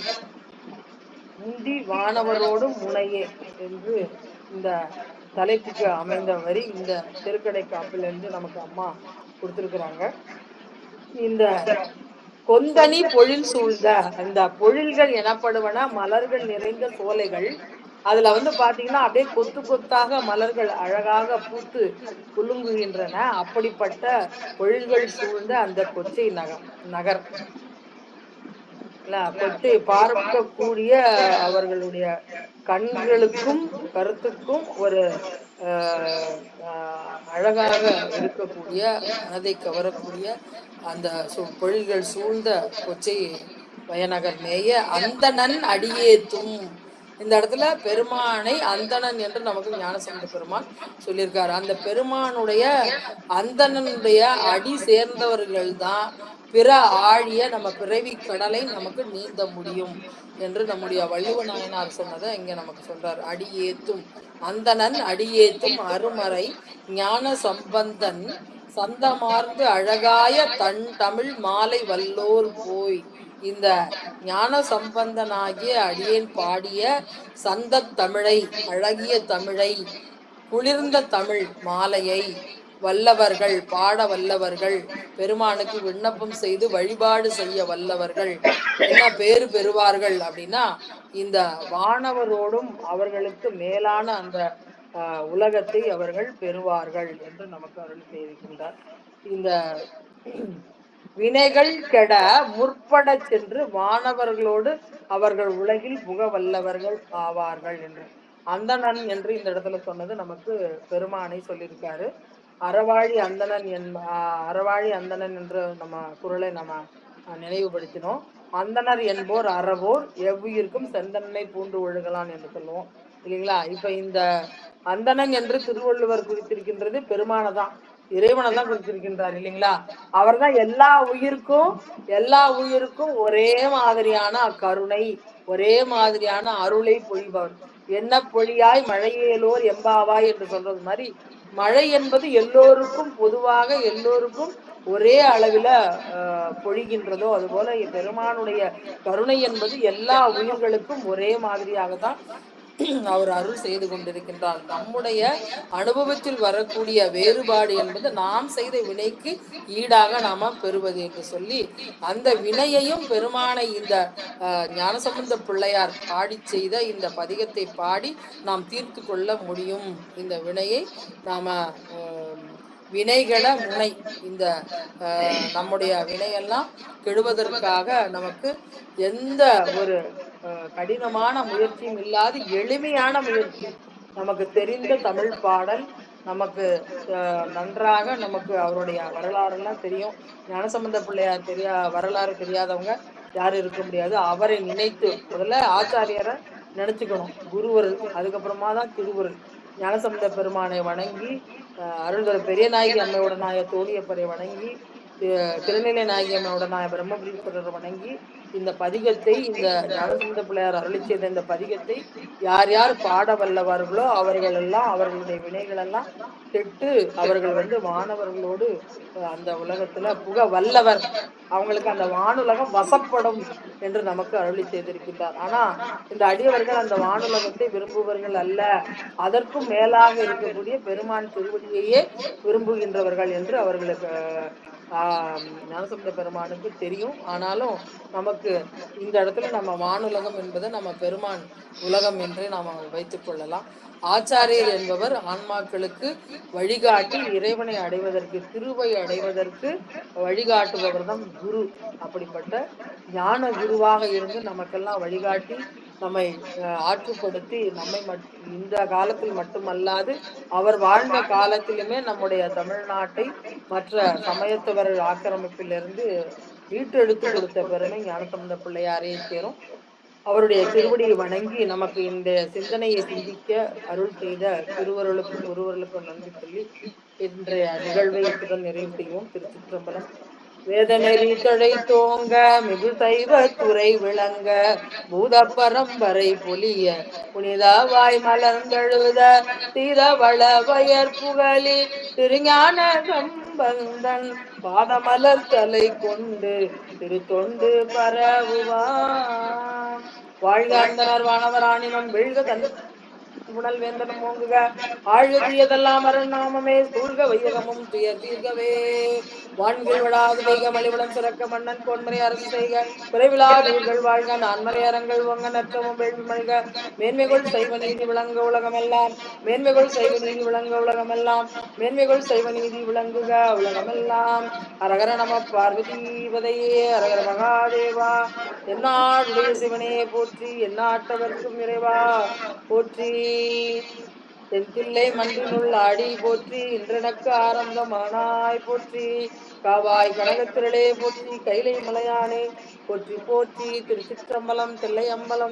முந்தி வானவரோடும் முனையே என்று இந்த தலைப்புக்கு அமைந்த வரி இந்த திருக்கடை காப்பிலிருந்து நமக்கு அம்மா கொடுத்திருக்கிறாங்க. இந்த கொந்தனி பொழில் சூழ்ந்த, அந்த பொழில்கள் எனப்படுவன மலர்கள் நிறைந்த சோலைகள். அதுல பாத்தீங்கன்னா அப்படியே கொத்து கொத்தாக மலர்கள் அழகாக பூத்து குலுங்குகின்றன. அப்படிப்பட்ட பொழில்கள் சூழ்ந்த அந்த கொச்சை நகர் கொச்சை பார்க்கக்கூடிய அவர்களுடைய கண்களுக்கும் கருத்துக்கும் ஒரு அழகாக இருக்கக்கூடிய, மனதை கவரக்கூடிய அந்த பொழில்கள் சூழ்ந்த கொச்சை வயநகர் மேய அந்தணன் அடியேத்தும். இந்த இடத்துல பெருமானை அந்தணன் என்று நமக்கு ஞானசம்பந்த பெருமான் சொல்லியிருக்காரு. அந்த பெருமானுடைய அந்தணனுடைய அடி சேர்ந்தவர்கள் தான் பிற ஆழிய நம்ம பிறவி கடலை நமக்கு நீந்த முடியும் என்று நம்முடைய வள்ளுவ நாயனார் சொன்னதை இங்க நமக்கு சொல்றார். அடியேத்தும் அந்தணன் அடியேத்தும் அருமறை ஞான சம்பந்தன் சந்தமார்ந்து அழகாய தன் தமிழ் மாலை வல்லோர் போய். இந்த ஞான சம்பந்தனாகிய அடியேன் பாடிய சந்த தமிழை, அழகிய தமிழை, குளிர்ந்த தமிழ் மாலையை வல்லவர்கள், பாட வல்லவர்கள், பெருமானுக்கு விண்ணப்பம் செய்து வழிபாடு செய்ய வல்லவர்கள் என்ன பேரு பெறுவார்கள் அப்படின்னா, இந்த வானவரோடும் அவர்களுக்கு மேலான அந்த உலகத்தை அவர்கள் பெறுவார்கள் என்று நமக்கு அருள் செய்திருக்கின்றார். இந்த வினைகள் கெட முற்பட சென்று வானவர்களோடு அவர்கள் உலகில் புக வல்லவர்கள் ஆவார்கள் என்று அந்தணன் என்று இந்த இடத்துல சொன்னது நமக்கு பெருமானை சொல்லியிருக்காரு. அறவாழி அந்தணன் அறவாழி அந்தணன் என்று நம்ம குறளை நம்ம நினைவுபடுத்தினோம். அந்தனர் என்போர் அறவோர் எவ்வுயிருக்கும் செந்தன்னை பூண்டு ஒழுகலான் என்று சொல்லுவோம் இல்லைங்களா. இப்ப இந்த அந்தணன் என்று திருவள்ளுவர் குறித்திருக்கின்றது பெருமானை தான், இறைவனை தான் குறித்திருக்கின்றார் இல்லைங்களா. அவர் தான் எல்லா உயிருக்கும் ஒரே மாதிரியான கருணை, ஒரே மாதிரியான அருளை பொழிபவர். என்ன பொழியாய் மழையேலோர் எம்பாவாய் என்று சொல்றது மாதிரி, மழை என்பது எல்லோருக்கும் பொதுவாக எல்லோருக்கும் ஒரே அளவில பொழிகின்றதோ அதுபோல பெருமானுடைய கருணை என்பது எல்லா உயிர்களுக்கும் ஒரே மாதிரியாகத்தான் அவர் அருள் செய்து கொண்டிருக்கின்றார். நம்முடைய அனுபவத்தில் வரக்கூடிய வேறுபாடு என்பது நாம் செய்த வினைக்கு ஈடாக நாம பெறுவது என்று சொல்லி, அந்த வினையையும் பெருமானை இந்த ஞானசம்பந்த பிள்ளையார் பாடி செய்த இந்த பதிகத்தை பாடி நாம் தீர்த்து கொள்ள முடியும். இந்த வினையை நாம வினைகள முனை, இந்த நம்முடைய வினையெல்லாம் கெடுவதற்காக நமக்கு எந்த ஒரு கடினமான முயற்சியும் இல்லாது எளிமையான முயற்சி, நமக்கு தெரிந்த தமிழ் பாடல், நமக்கு நன்றாக நமக்கு அவருடைய வரலாறுலாம் தெரியும். ஞானசம்பந்த பிள்ளையார் வரலாறு தெரியாதவங்க யாரும் இருக்க முடியாது. அவரை நினைத்து முதல்ல ஆச்சாரியரை நினைச்சுக்கணும், குருவருள், அதுக்கப்புறமா தான் திருவுருள். ஞானசம்பந்த பெருமானை வணங்கி, அருள்தர பெரிய நாயகி அம்மையோட நாய தோழியப்பரை வணங்கி, திருநிலை நாயகி அம்மையோட நாய பிரம்மபுரீஸ்வரரை வணங்கி, இந்த பதிகத்தை, இந்த ஞானசம்பந்த பிள்ளையார் அருளி செய்த இந்த பதிகத்தை யார் யார் பாட வல்லவர்களோ அவர்கள் எல்லாம் அவர்களுடைய வினைகள் எல்லாம் கெட்டு அவர்கள் வானவர்களோடு அந்த உலகத்துல புக வல்லவர், அவங்களுக்கு அந்த வானுலகம் வசப்படும் என்று நமக்கு அருளி செய்திருக்கின்றார். ஆனா இந்த அடியவர்கள் அந்த வானுலகத்தை விரும்புவர்கள் அல்ல, அதற்கும் மேலாக இருக்கக்கூடிய பெருமான் திருவடியையே விரும்புகின்றவர்கள் என்று அவர்களுக்கு ஞானசம்பந்த பெருமானுக்கு தெரியும். ஆனாலும் நமக்கு இந்த இடத்துல நம்ம வானுலகம் என்பதை நம்ம பெருமான் உலகம் என்றே நாம் வைத்துக் கொள்ளலாம். ஆச்சாரியர் என்பவர் ஆன்மாக்களுக்கு வழிகாட்டி இறைவனை அடைவதற்கு, திருவை அடைவதற்கு வழிகாட்டுபவர் தான் குரு. அப்படிப்பட்ட ஞான குருவாக இருந்து நமக்கெல்லாம் வழிகாட்டி நம்மை ஆற்றுப்படுத்தி நம்மை இந்த காலத்தில் மட்டுமல்லாது அவர் வாழ்ந்த காலத்திலுமே நம்முடைய தமிழ்நாட்டை மற்ற சமயத்தவர்கள் ஆக்கிரமிப்பிலிருந்து மீட்டெடுத்து கொடுத்த பெருமை ஞானசம்பந்த பிள்ளையாரே சேரும். அவருடைய திருவடியை வணங்கி நமக்கு இந்த சிந்தனையை சிந்திக்க அருள் செய்த திருவருளுக்கும் குருவருளுக்கும் நன்றி சொல்லி இன்றைய நிகழ்வை இத்துடன் நிறைவு செய்வோம். திருச்சிற்றம்பலம். வேதநெறி தழை தோங்க மிகு சைவ துறை விளங்க பூத பரம்பரை பொலிய புனிதவாய் மலர்ந்தழுத தீரவள வயற் புகழி திருஞான சம்பந்தன் பாதமலர் தலை கொண்டு திருத்தொண்டு பரவுவான். வாழ்க அந்தனர் வானவராணினம் வெள்க தன் புனல் வேந்தனம் ஓங்குக, ஆழ்கதியதெல்லாம் அரணாமமே சூழ்க வையகமும் துயர் தீர்கவே. வான்கள் விடாது வைக மலிவளம் சிறக்க மன்னன் கோன்மறை அரசு செய்க, குறைவிலாதூர்கள் வாழ்க, நான்மறை அரங்கள் ஒங்க நற்றமும் வேள்வி மல்க, மேன்மைகள் சைவ நீதி விளங்க உலகமெல்லாம், மேன்மைகள் சைவ நீதி விளங்க உலகமெல்லாம், மேன்மைகள் சைவ நீதி விளங்குக உலகமெல்லாம். அரகர நம பார்வதீபதையே, அரகர மகாதேவா. எந்நாடுடைய சிவனே போற்றி, எந்நாட்டவர்க்கும் இறைவா போற்றி. தென்தில்லை மன்றினுள் ஆடி போற்றி, இன்றெனக்கு ஆரம்பமானாய் போற்றி. காவாய் கனகத்திரளே போற்றி, கைலை மலையானே போற்றி போற்றி. திருச்சிற்றம்பலம், தில்லையம்பலம்.